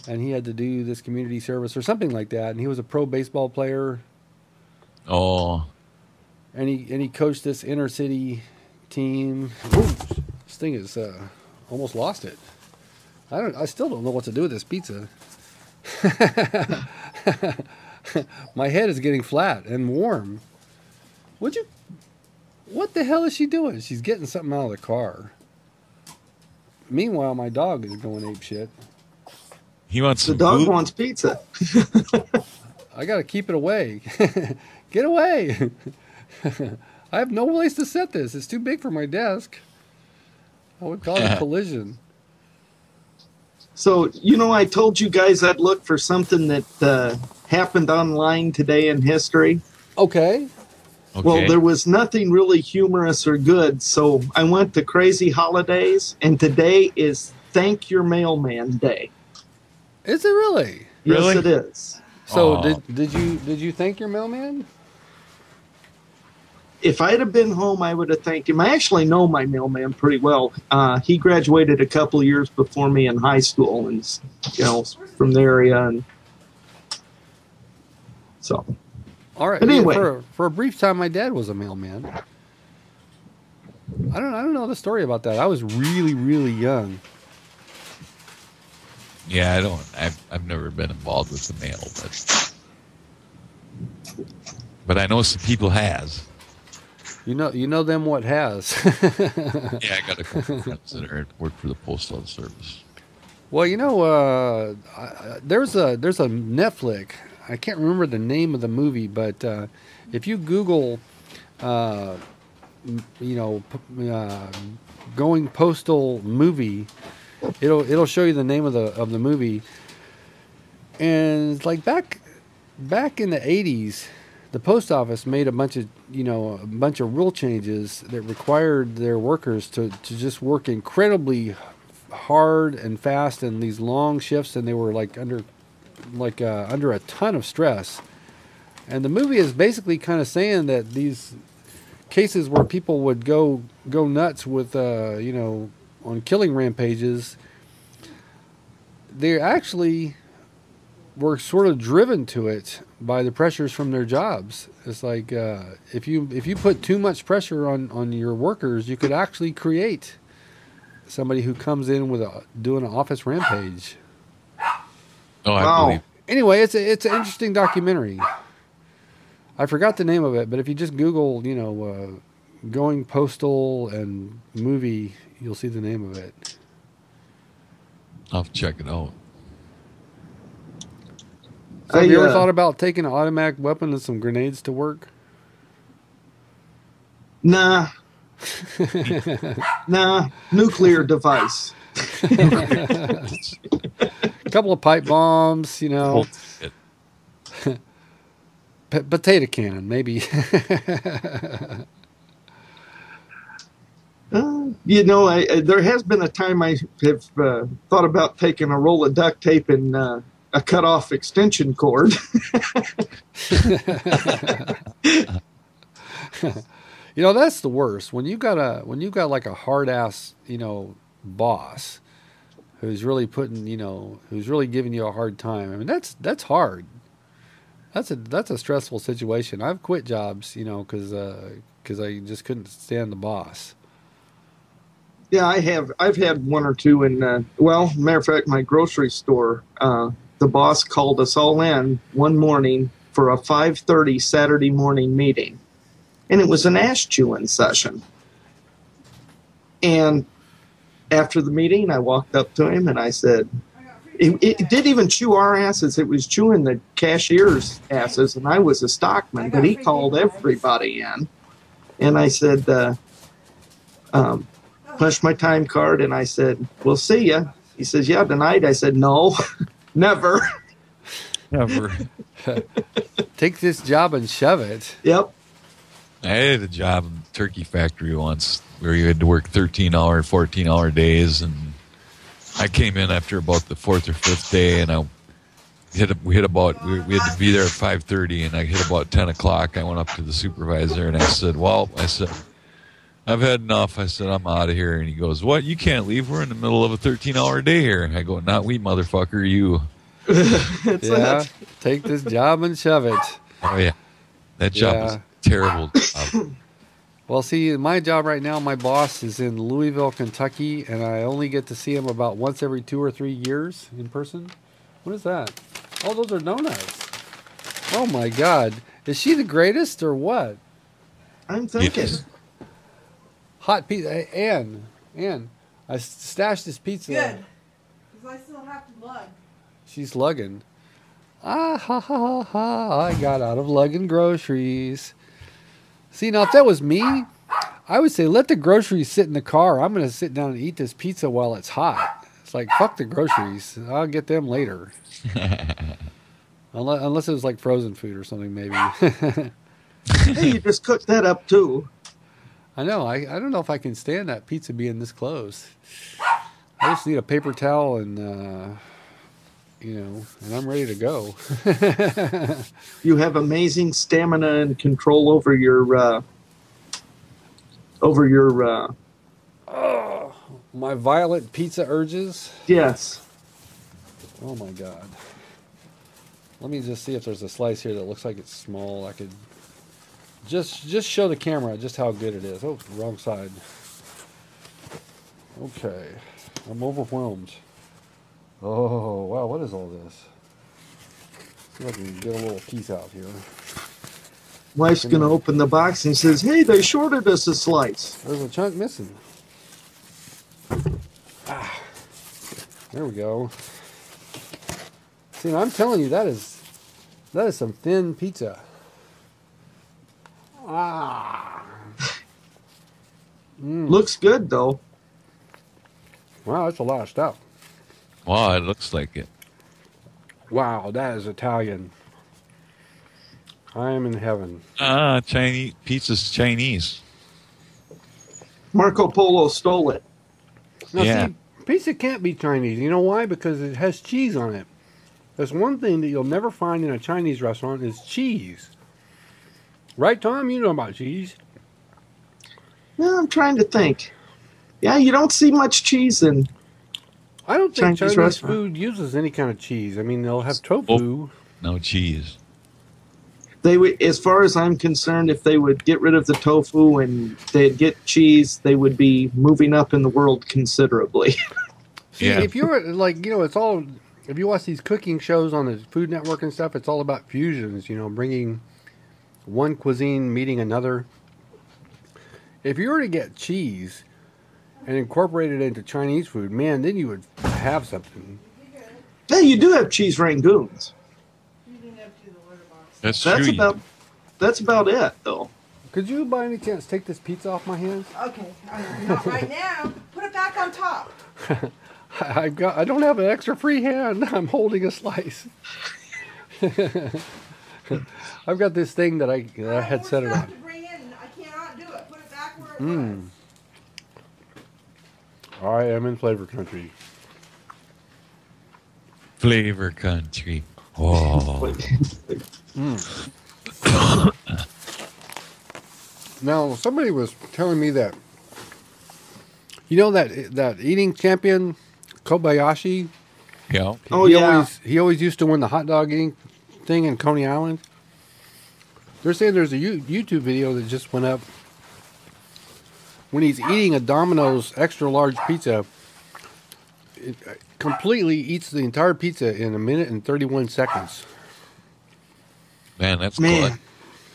and he had to do this community service or something like that. And he was a pro baseball player, Oh, and he coached this inner city team. Ooh, this thing is almost lost it. I still don't know what to do with this pizza. My head is getting flat and warm. What the hell is she doing? She's getting something out of the car. Meanwhile, my dog is going ape shit. He wants The dog wants pizza. I got to keep it away. Get away. I have no place to set this. It's too big for my desk. I would cause a collision. So, I told you guys I'd look for something that happened online today in history. Okay. Well, there was nothing really humorous or good, so I went to Crazy Holidays, and today is Thank Your Mailman Day. Is it really? Yes, Really? it is. So did you thank your mailman? If I'd have been home, I would have thanked him. I actually know my mailman pretty well. He graduated a couple of years before me in high school, and from the area, and so. All right. But anyway, for a brief time, my dad was a mailman. I don't know the story about that. I was really, really young. Yeah, I've never been involved with the mail, but I know some people has. You know them what has. Yeah, I got a couple friends that work for the Postal Service. Well, there's a Netflix. I can't remember the name of the movie, but if you Google, going postal movie, it'll show you the name of the movie. And it's like back in the 80s, the post office made a bunch of rule changes that required their workers to just work incredibly hard and fast in these long shifts, and they were under a ton of stress. And the movie is basically kind of saying that these cases where people would go nuts with on killing rampages, they actually were sort of driven to it by the pressures from their jobs. It's like if you put too much pressure on your workers, you could actually create somebody who comes in with doing an office rampage. Oh, I Wow. believe. Anyway, it's an interesting documentary. I forgot the name of it, but if you just Google, going postal and movie, you'll see the name of it. I'll have to check it out. So have you ever thought about taking an automatic weapon and some grenades to work? Nah. Nah, nuclear device. A couple of pipe bombs, potato cannon, maybe. There has been a time I have thought about taking a roll of duct tape and a cut-off extension cord. That's the worst. When you got like a hard ass, boss who's really who's really giving you a hard time. I mean, that's hard. That's a stressful situation. I've quit jobs, because I just couldn't stand the boss. Yeah, I have. I've had one or two in. Matter of fact, my grocery store. The boss called us all in one morning for a 5:30 Saturday morning meeting, and it was an ash chewing session. And after the meeting, I walked up to him and I said, "It didn't even chew our asses; it was chewing the cashier's asses." And I was a stockman, but he called everybody in, and I said. Punched my time card and I said, "We'll see ya." He says, "Yeah, tonight." I said, "No, never." Never. Take this job and shove it. Yep. I had a job in the turkey factory once where you had to work 13-hour, 14-hour days, and I came in after about the fourth or fifth day, and we had to be there at 5:30, and I hit about 10 o'clock. I went up to the supervisor and I said, "I've had enough." I said, "I'm out of here." And he goes, "What? You can't leave. We're in the middle of a 13-hour day here." I go, "Not we, motherfucker, you." Take this job and shove it. Oh, yeah. That job was a terrible job. Well, see, my job right now, my boss is in Louisville, Kentucky, and I only get to see him about once every 2 or 3 years in person. What is that? Oh, those are donuts. Oh my God. Is she the greatest or what? I'm thinking. Yes. Hot pizza. Hey, Ann, I stashed this pizza. Good. Because I still have to lug. She's lugging. Ah, ha, ha, ha, ha. I got out of lugging groceries. See, now if that was me, I would say let the groceries sit in the car. I'm going to sit down and eat this pizza while it's hot. It's like, fuck the groceries. I'll get them later. Unless it was like frozen food or something, maybe. Hey, you just cooked that up too. I know. I don't know if I can stand that pizza being this close. I just need a paper towel and, and I'm ready to go. You have amazing stamina and control over your Oh, my violent pizza urges. yes. Oh my God. Let me just see if there's a slice here that looks like it's small. I could just show the camera just how good it is. Oh, wrong side. Okay. I'm overwhelmed. Oh, wow, what is all this? See if I can get a little piece out here. Wife's gonna open the box and says, "Hey, they shorted us a slice." There's a chunk missing. Ah, there we go. See, now I'm telling you, that is some thin pizza. Ah. Looks good though. Wow, that's a lot of stuff. Wow, it looks like it. Wow, that is Italian. I am in heaven. Chinese pizza's Chinese. Marco Polo stole it. Now, Yeah. see, pizza can't be Chinese. You know why? Because it has cheese on it. There's one thing that you'll never find in a Chinese restaurant is cheese. Right, Tom? You know about cheese. Yeah, I'm trying to think. Yeah, you don't see much cheese in. I don't think Chinese Chinese restaurant. food uses any kind of cheese. I mean, they'll have tofu. No cheese. They would, as far as I'm concerned, if they would get rid of the tofu and they'd get cheese, they would be moving up in the world considerably. See, Yeah. if you're like, it's all. If you watch these cooking shows on the Food Network and stuff, it's all about fusions. Bringing one cuisine meeting another. If you were to get cheese and incorporate it into Chinese food, man, then you would have something. Yeah, you do have cheese rangoons. You didn't empty the litter box. That's about it, though. Could you, by any chance, take this pizza off my hands? Okay, not right now. Put it back on top. I don't have an extra free hand. I'm holding a slice. I've got this thing that I had set it More stuff on. to bring in. I cannot do it. Put it back where it was. I am in flavor country. Flavor country. Oh. Now, somebody was telling me that, that eating champion, Kobayashi, Yeah. Oh, he yeah. he always used to win the hot dog eating thing in Coney Island. They're saying there's a YouTube video that just went up when he's eating a Domino's extra large pizza. It completely eats the entire pizza in 1 minute and 31 seconds. Man, that's Man.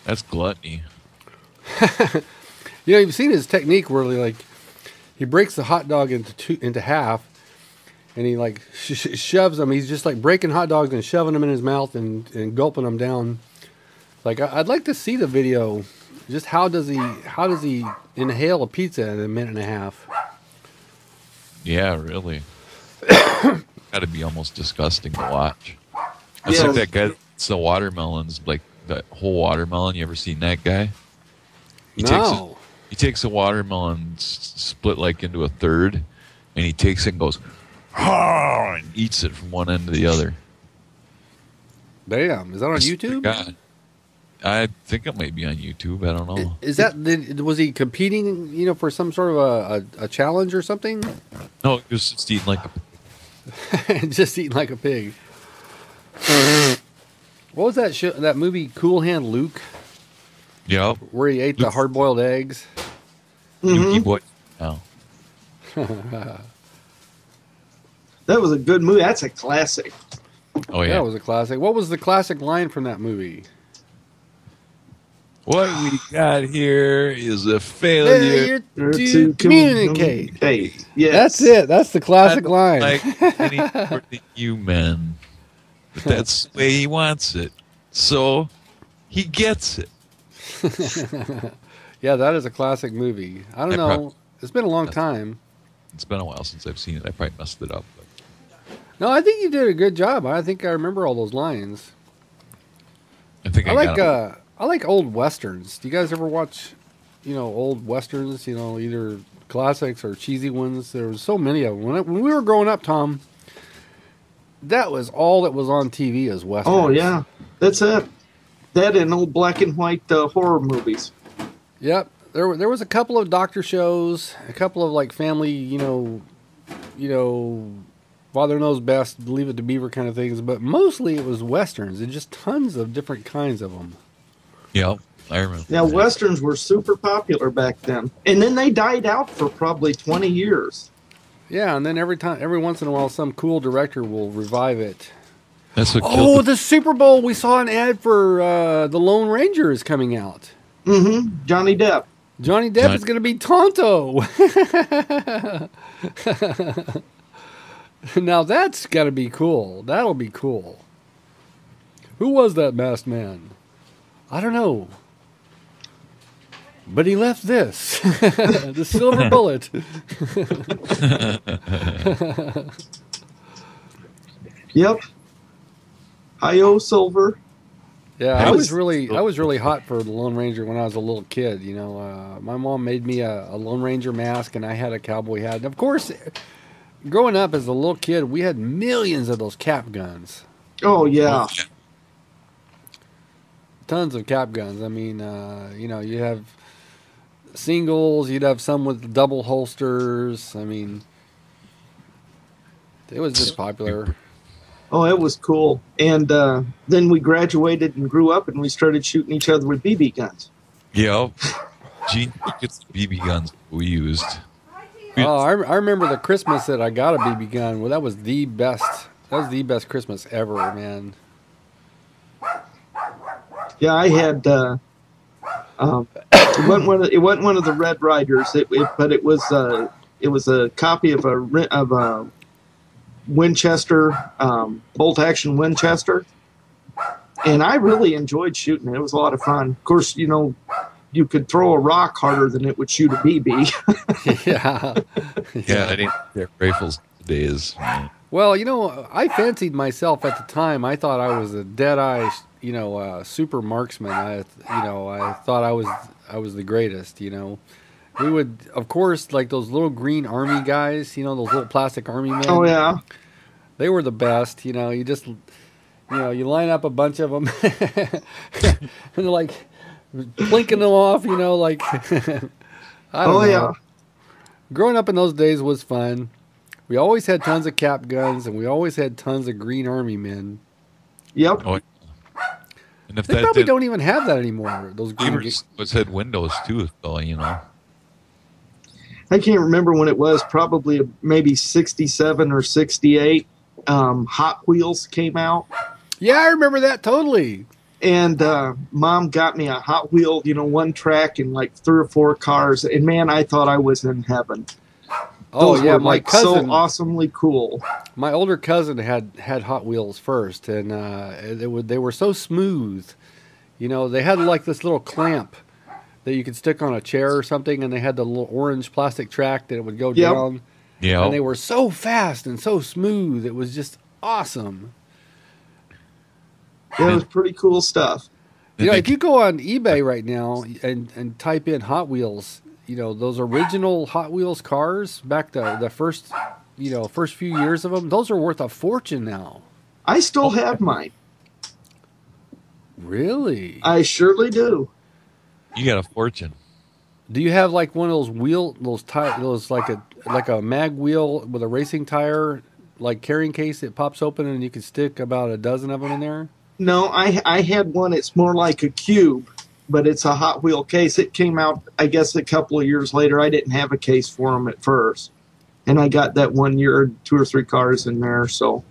That's gluttony. You've seen his technique where he breaks the hot dog into half, and he shoves them. He's just like breaking hot dogs and shoving them in his mouth and gulping them down. I'd like to see the video. Just how does he inhale a pizza in 1.5 minutes? Yeah, really. Got to be almost disgusting to watch. It's Yeah. like that guy. It's the watermelons, like that whole watermelon. You ever seen that guy? He takes a watermelon split into a third, and he takes it and goes, "Ah," and eats it from one end to the other. Damn, is that on I swear to YouTube? God. I think it might be on YouTube. I don't know. Was he competing? For some sort of a challenge or something? No, he was just eating like a. Just eating like a pig. What was that show? That movie, Cool Hand Luke, Yeah. where he ate the hard-boiled eggs? Yuki boy. Oh. That was a good movie. That's a classic. Oh That yeah. was a classic. What was the classic line from that movie? What we got here is a failure. Failure Or to to communicate. communicate. Yes. That's it. That's the I classic don't line. like any more than you men, but that's the way he wants it. So he gets it. Yeah, that is a classic movie. I don't know. It's been a long time. It's been a while since I've seen it. I probably messed it up. But No, I think you did a good job. I think I remember all those lines. I think I got like him. I like old westerns. Do you guys ever watch, old westerns? Either classics or cheesy ones. There was so many of them when we were growing up, Tom. That was all that was on TV as westerns. Oh, yeah. That's it. That and old black and white horror movies. Yep. There was a couple of doctor shows, a couple of like family, Father Knows Best, Leave It to Beaver kind of things, but mostly it was westerns and just tons of different kinds of them. Yeah, I remember. Yeah, westerns were super popular back then. And then they died out for probably 20 years. Yeah, and then every once in a while, some cool director will revive it. That's what Oh, killed the Super Bowl! We saw an ad for the Lone Ranger is coming out. Mm-hmm. Johnny Depp. Johnny Depp is going to be Tonto. Now that's got to be cool. That'll be cool. Who was that masked man? I don't know. But he left this. The silver bullet. Yep. Hi-yo, Silver. Yeah, That I was- was really hot for the Lone Ranger when I was a little kid. My mom made me a Lone Ranger mask, and I had a cowboy hat. And of course, growing up as a little kid, we had millions of those cap guns. Oh, yeah. Tons of cap guns. I mean, you have singles, you'd have some with double holsters. I mean, it was just popular. Oh, it was cool. And then we graduated and grew up, and we started shooting each other with BB guns. Yeah. Gene gets the BB guns we used. Oh, I remember the Christmas that I got a BB gun. Well, that was the best. That was the best Christmas ever, man. Yeah, I had. It wasn't one of the Red Riders, but it was a copy of a Winchester bolt action Winchester, and I really enjoyed shooting it. It was a lot of fun. Of course, you could throw a rock harder than it would shoot a BB. Yeah. Yeah, I didn't get rifles days. Well, I fancied myself at the time. I thought I was a dead-eye, super marksman. I thought I was the greatest. We would, of course, like those little green army guys. Those little plastic army men. Oh yeah. They were the best. You just, you line up a bunch of them, and they're like blinking them off. Like I don't know. Yeah. Growing up in those days was fun. We always had tons of cap guns, and we always had tons of green army men. Yep. Oh, and if They that probably did, don't even have that anymore. Those green. was had windows too, though. I can't remember when it was. Probably maybe 67 or 68. Hot Wheels came out. Yeah, I remember that totally. And Mom got me a Hot Wheel, one track and like 3 or 4 cars. And man, I thought I was in heaven. Oh Those yeah, were, my like, cousin, so awesomely cool. my older cousin had Hot Wheels first, and they were so smooth. They had like this little clamp that you could stick on a chair or something, and they had the little orange plastic track that it would go Yep. down. Yeah. And they were so fast and so smooth. It was just awesome. Yeah, it was pretty cool stuff. If you go on eBay right now and type in Hot Wheels, those original Hot Wheels cars back the first few years of them, those are worth a fortune now. I still have mine. Really? I surely do. You got a fortune. Do you have like one of those like a mag wheel with a racing tire, like carrying case that pops open and you can stick about a dozen of them in there? No, I had one. It's more like a cube, but it's a Hot Wheel case. It came out, I guess, a couple of years later. I didn't have a case for them at first, and I got that one year, 2 or 3 cars in there. So,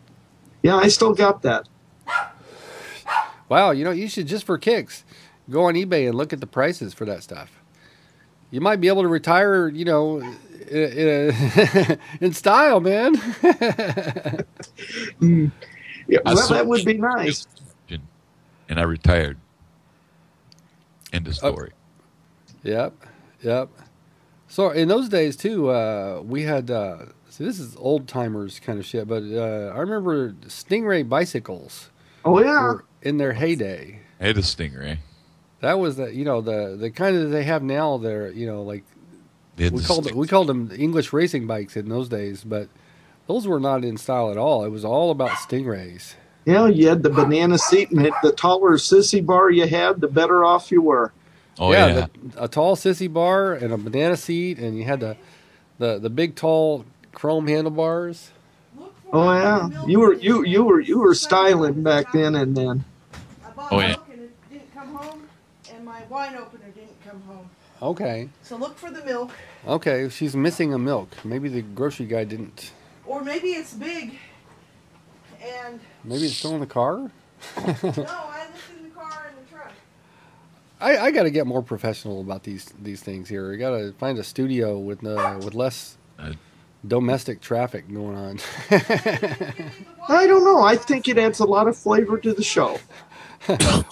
Yeah, I still got that. Wow, you should, just for kicks, go on eBay and look at the prices for that stuff. You might be able to retire, in style, man. Yeah, well, that would be nice. And I retired. End of story. Yep. So in those days too, we had. See, this is old timers kind of shit, but I remember Stingray bicycles. Oh yeah. Were in their heyday. I had a Stingray. That was the kind that they have now. They're like we called them English racing bikes in those days, but those were not in style at all. It was all about Stingrays. Yeah, you had the banana seat, and the taller sissy bar you had, the better off you were. Oh yeah, a tall sissy bar and a banana seat, and you had the big tall chrome handlebars. Oh yeah, you were styling back then and then. I bought Oh, yeah. milk and it didn't come home, and my wine opener didn't come home. Okay. So look for the milk, Okay, she's missing a milk. Maybe the grocery guy didn't. or maybe it's big. And Maybe it's still in the car. no, I looked in the car and the truck. I got to get more professional about these things here. I got to find a studio with less domestic traffic going on. I don't know. I think it adds a lot of flavor to the show.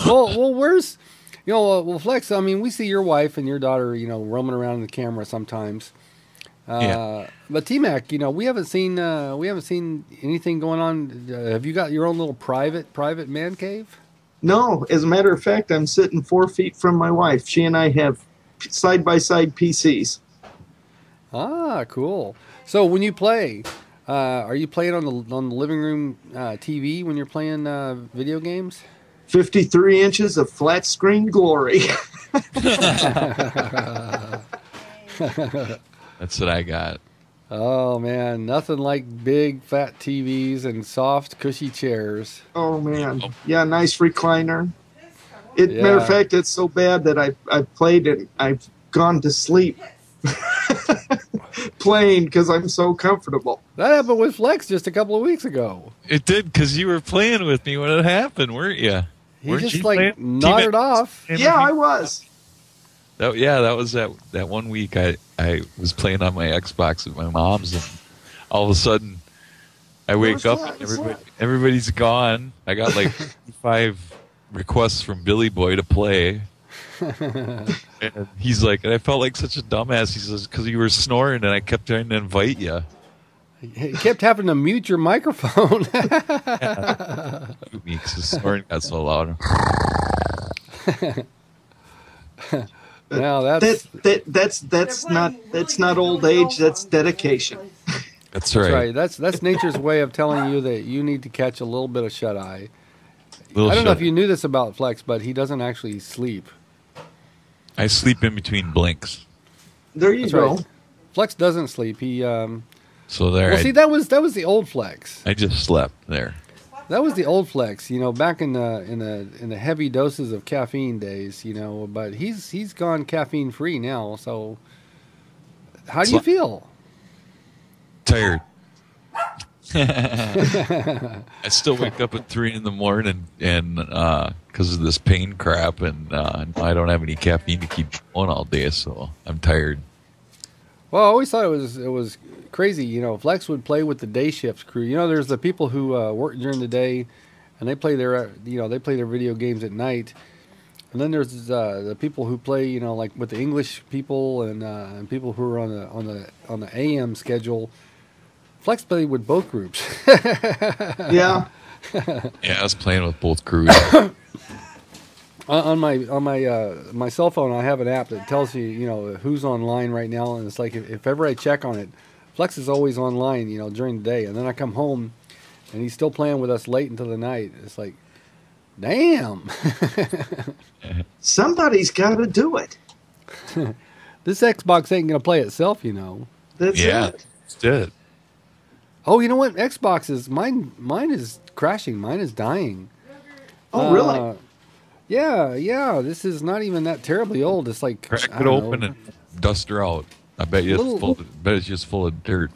well, where's Flex? I mean, we see your wife and your daughter, roaming around in the camera sometimes. Yeah. But T-Mac, we haven't seen anything going on. Have you got your own little private man cave? No, as a matter of fact, I'm sitting 4 feet from my wife. She and I have side-by-side PCs. Ah, cool. So when you play, are you playing on the living room TV when you're playing video games? 53 inches of flat screen glory. That's what I got. Oh man, nothing like big fat TVs and soft cushy chairs. Oh man, yeah, nice recliner. Matter of fact, it's so bad that I've played it. I've gone to sleep playing because I'm so comfortable. That happened with Flex just a couple of weeks ago. It did because you were playing with me when it happened, weren't you? He Weren't just you like playing? nodded off. Yeah, I was. That was that one week I was playing on my Xbox at my mom's, and all of a sudden I wake up and everybody's gone. I got like 5 requests from Billy Boy to play. And he's like, and I felt like such a dumbass. He says, because you were snoring and I kept trying to invite you. He kept having to mute your microphone. Because the snoring got so loud. Now that's not old age. That's dedication. That's right. That's nature's way of telling you that you need to catch a little bit of shut eye. I don't know if you knew this about Flex, but he doesn't actually sleep. I sleep in between blinks. There you go. Right. Flex doesn't sleep. He So there. Well, see, that was the old Flex. I just slept there. That was the old Flex, back in the heavy doses of caffeine days, But he's gone caffeine free now. So, how do you feel? Tired. I still wake up at 3 a.m. and because of this pain crap, and I don't have any caffeine to keep going all day, so I'm tired. Well, I always thought it was crazy. Flex would play with the day shift crew. There's the people who work during the day, and they play their video games at night. And then there's the people who play, like with the English people and people who are on the AM schedule. Flex played with both groups. Yeah. Yeah, I was playing with both crews. On my cell phone, I have an app that tells you who's online right now, and it's like if ever I check on it, Flex is always online during the day, and then I come home, and he's still playing with us late into the night. It's like, damn. Somebody's got to do it. This Xbox ain't gonna play itself, That's it. It's it. Oh, you know what? Xbox is mine is crashing. Mine is dying. Oh, really? Yeah. This is not even that terribly old. It's like Crack it open and dust her out. I bet you it's just full of dirt.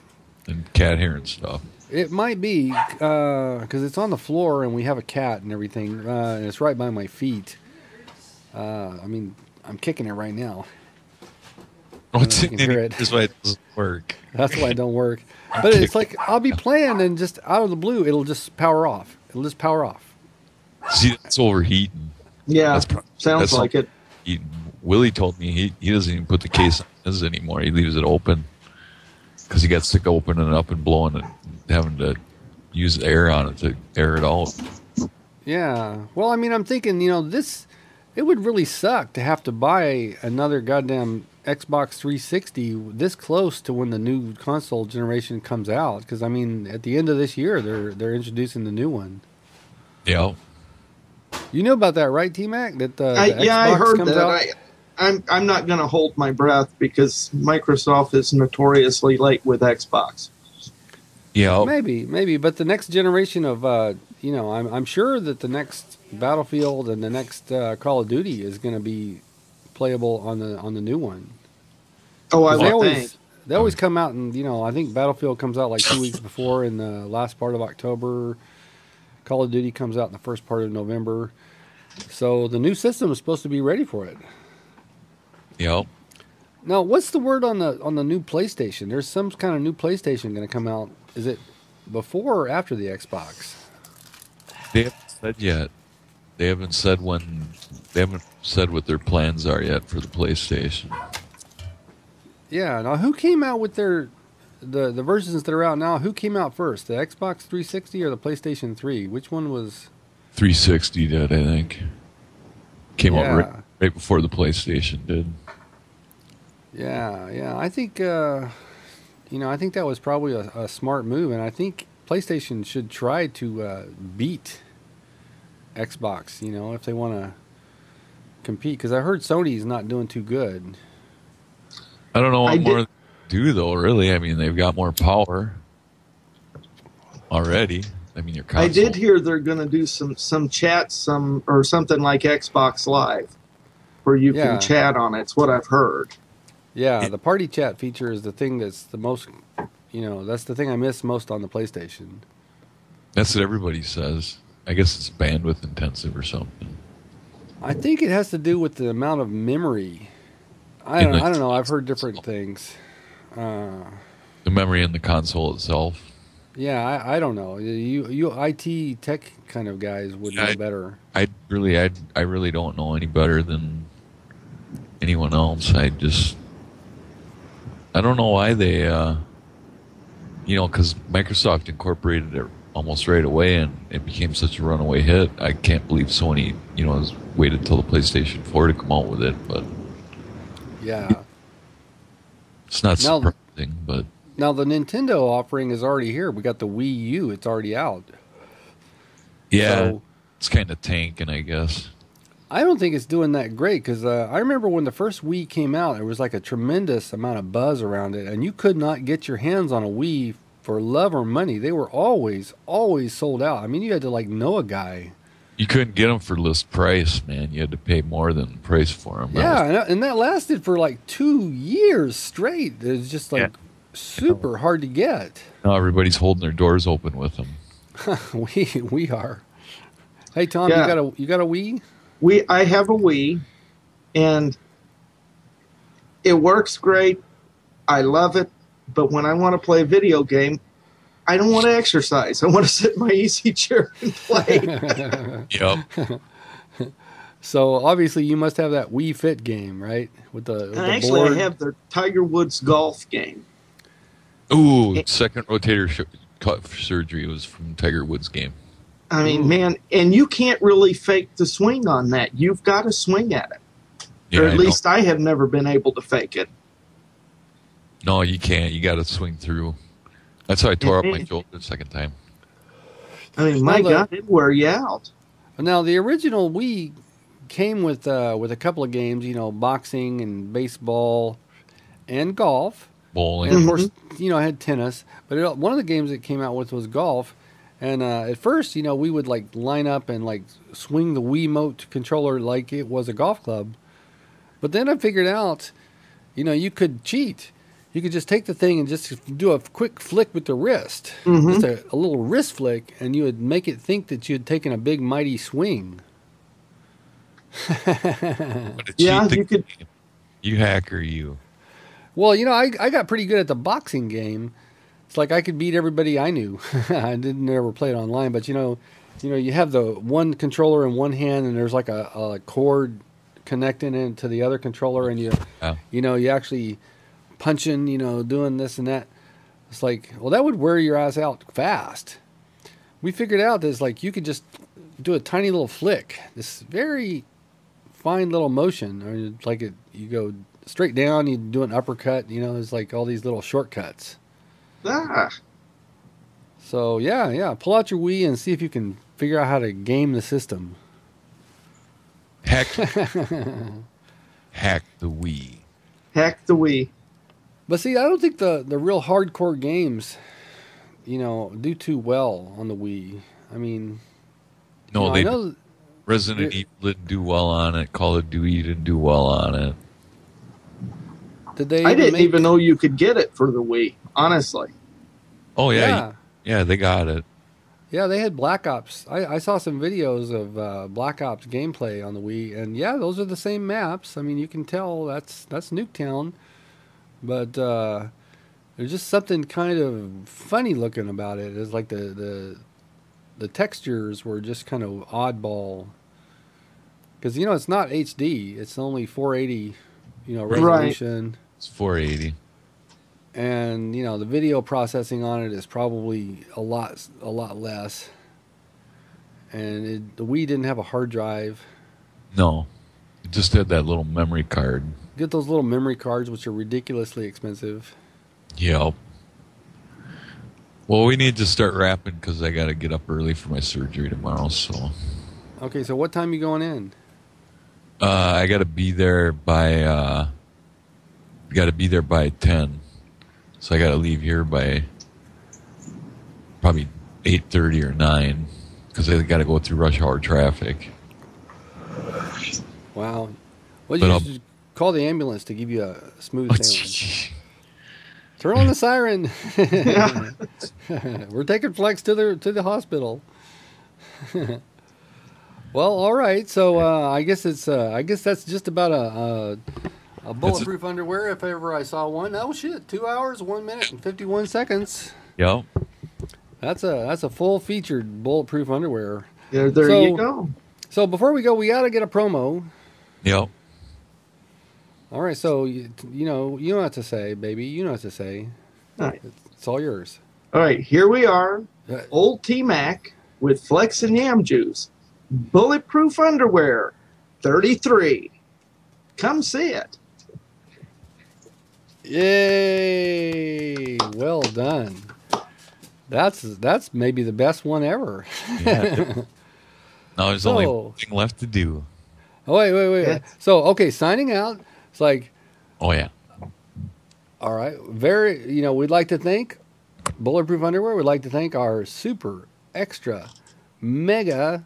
and cat hair and stuff. It might be because it's on the floor and we have a cat and everything, and it's right by my feet. I mean, I'm kicking it right now. What's you can hear it. That's why it doesn't work. That's why it don't work. But it's like I'll be playing and just out of the blue, it'll just power off. It'll just power off. See, it's overheating. Yeah, sounds like it. Willie told me he doesn't even put the case on his anymore. He leaves it open because he got sick of opening it up and blowing it, having to use air on it to air it out. Yeah. Well, I mean, I'm thinking, it would really suck to have to buy another goddamn Xbox 360 this close to when the new console generation comes out. Because, I mean, at the end of this year, they're introducing the new one. Yeah. You know about that, right, T-Mac? That the Xbox I heard comes that. Out? I'm not going to hold my breath because Microsoft is notoriously late with Xbox. Yeah. Maybe. But the next generation of, I'm sure that the next Battlefield and the next Call of Duty is going to be playable on the new one. Oh, I would think. They always come out, and I think Battlefield comes out like 2 weeks before in the last part of October. Call of Duty comes out in the first part of November. So the new system is supposed to be ready for it. Yep. Now, what's the word on the new PlayStation? There's some kind of new PlayStation going to come out. Is it before or after the Xbox? They haven't said yet. They haven't said when. They haven't said what their plans are yet for the PlayStation. Yeah. Now, who came out with the versions that are out now? Who came out first, the Xbox 360 or the PlayStation 3? Which one was? 360 did, I think. Came out right before the PlayStation did. Yeah. I think I think that was probably a smart move, and I think PlayStation should try to beat Xbox. If they want to compete, because I heard Sony's not doing too good. I don't know what more they do though. Really, I mean, they've got more power already. I mean, your console. I did hear they're going to do some chat, or something like Xbox Live, where you can chat on it. It's what I've heard. Yeah, the party chat feature is the thing that's the most, that's the thing I miss most on the PlayStation. That's what everybody says. I guess it's bandwidth intensive or something. I think it has to do with the amount of memory. I don't know. I've heard different things. The memory in the console itself. Yeah, I don't know. You IT tech kind of guys would know better. I really don't know any better than anyone else. I don't know why they, because Microsoft incorporated it almost right away, and it became such a runaway hit. I can't believe Sony, has waited till the PlayStation 4 to come out with it, but yeah, it's not surprising. But now the Nintendo offering is already here. We got the Wii U; it's already out. Yeah, so, it's kind of tanking, I guess. I don't think it's doing that great because I remember when the first Wii came out, there was like a tremendous amount of buzz around it, and you could not get your hands on a Wii for love or money. They were always sold out. I mean, you had to know a guy. You couldn't get them for list price, man. You had to pay more than the price for them. Yeah, and that lasted for 2 years straight. It was just super hard to get. Now everybody's holding their doors open with them. we are. Hey Tom, you got a Wii? I have a Wii, and it works great. I love it, but when I want to play a video game, I don't want to exercise. I want to sit in my easy chair and play. Yep. So obviously you must have that Wii Fit game, right? With the actually, board. I have the Tiger Woods golf game. Ooh, second rotator cuff surgery was from Tiger Woods game. I mean, man, and you can't really fake the swing on that. You've got to swing at it. Yeah, or at least I have never been able to fake it. No, you can't. You got to swing through. That's how I tore up my shoulder the second time. I mean, my God, it'd wear you out. Now, the original Wii came with a couple of games, boxing and baseball and golf. Bowling. And, of course, it had tennis. But one of the games it came out with was golf. And at first, we would line up and swing the Wiimote controller like it was a golf club. But then I figured out, you could cheat. you could just take the thing and just do a quick flick with the wrist, just a little wrist flick, and you would make it think that you had taken a big mighty swing. Yeah, you could. You hacker, you. Well, I got pretty good at the boxing game. It's like I could beat everybody I knew. I didn't ever play it online, but you have the one controller in one hand, and there's like a cord connecting it to the other controller, and you actually punching, doing this and that. It's like, well, that would wear your ass out fast. We figured out that it's like you could just do a tiny little flick, this very fine little motion, or it's like you go straight down, you do an uppercut. There's like all these little shortcuts. So yeah, pull out your Wii and see if you can figure out how to game the system. Hack the Wii. Hack the Wii. But see, I don't think the real hardcore games, do too well on the Wii. I mean, no, Resident Evil didn't do well on it. Call of Duty didn't do well on it. I didn't even know you could get it for the Wii, honestly. Oh, yeah. Yeah, they got it. Yeah, they had Black Ops. I saw some videos of Black Ops gameplay on the Wii, and yeah, those are the same maps. I mean, you can tell that's Nuketown, but there's just something kind of funny looking about it. It's like the textures were just kind of oddball, because it's not HD. It's only 480, resolution. Right. It's 480. And the video processing on it is probably a lot less. And the Wii didn't have a hard drive. No, it just had that little memory card. Get those little memory cards, which are ridiculously expensive. Yep. Well, we need to start wrapping because I got to get up early for my surgery tomorrow. So. Okay, so what time are you going in? I got to be there by. Got to be there by 10. So I got to leave here by probably 8:30 or 9 because I got to go through rush hour traffic. Wow. Well, you should call the ambulance to give you a smooth sandwich. Turn on the siren. We're taking Flex to the hospital. Well, all right. So I guess that's just about a bulletproof underwear, if ever I saw one. Oh shit! 2 hours, 1 minute, and 51 seconds. Yep. That's a full featured bulletproof underwear. There you go. So before we go, we gotta get a promo. Yep. All right. So you know what to say, baby. You know what to say. All right. It's all yours. All right. Here we are. OldTmac with Flex and Yam Juice. Bulletproof underwear. 33. Come see it. Yay! Well done. That's maybe the best one ever. Yeah. Now there's only one thing left to do. Oh, wait. Yeah. So, okay, signing out. It's like... Oh, yeah. All right. We'd like to thank Bulletproof Underwear. We'd like to thank our super, extra, mega,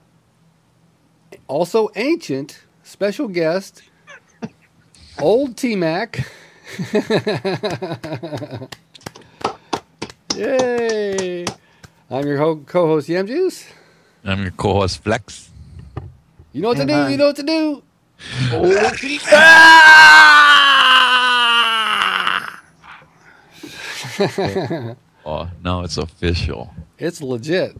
also ancient, special guest... OldTmac. Yay! I'm your co-host Yam Juice. I'm your co-host Flex. You know what to do. You know what to do. Oh, now it's official. It's legit.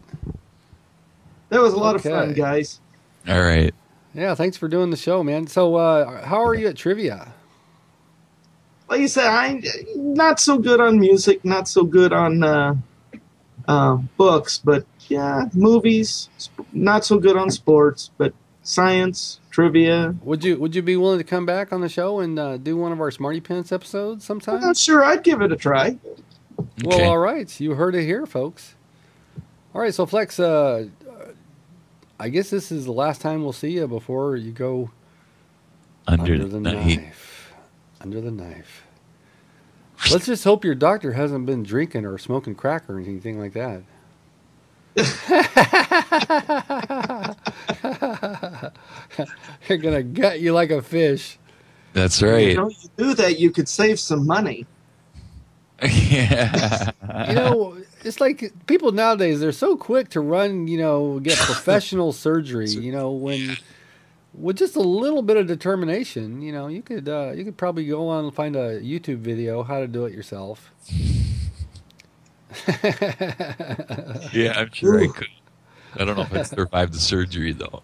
That was a lot of fun, guys. All right. Yeah, thanks for doing the show, man. So, how are you at trivia? Like you said, I'm not so good on music, not so good on books, but yeah, movies. Not so good on sports, but science, trivia. Would you be willing to come back on the show and do one of our Smarty Pants episodes sometime? I'm not sure. I'd give it a try. Well, all right. You heard it here, folks. All right, so Flex, I guess this is the last time we'll see you before you go under the knife. Under the knife. Let's just hope your doctor hasn't been drinking or smoking crack or anything like that. They're going to gut you like a fish. That's right. You do that, you could save some money. Yeah. You know, it's like people nowadays, they're so quick to run, get professional surgery, when with just a little bit of determination, you could probably go on and find a YouTube video how to do it yourself. Yeah, I'm sure I could. I don't know if I'd survive the surgery though.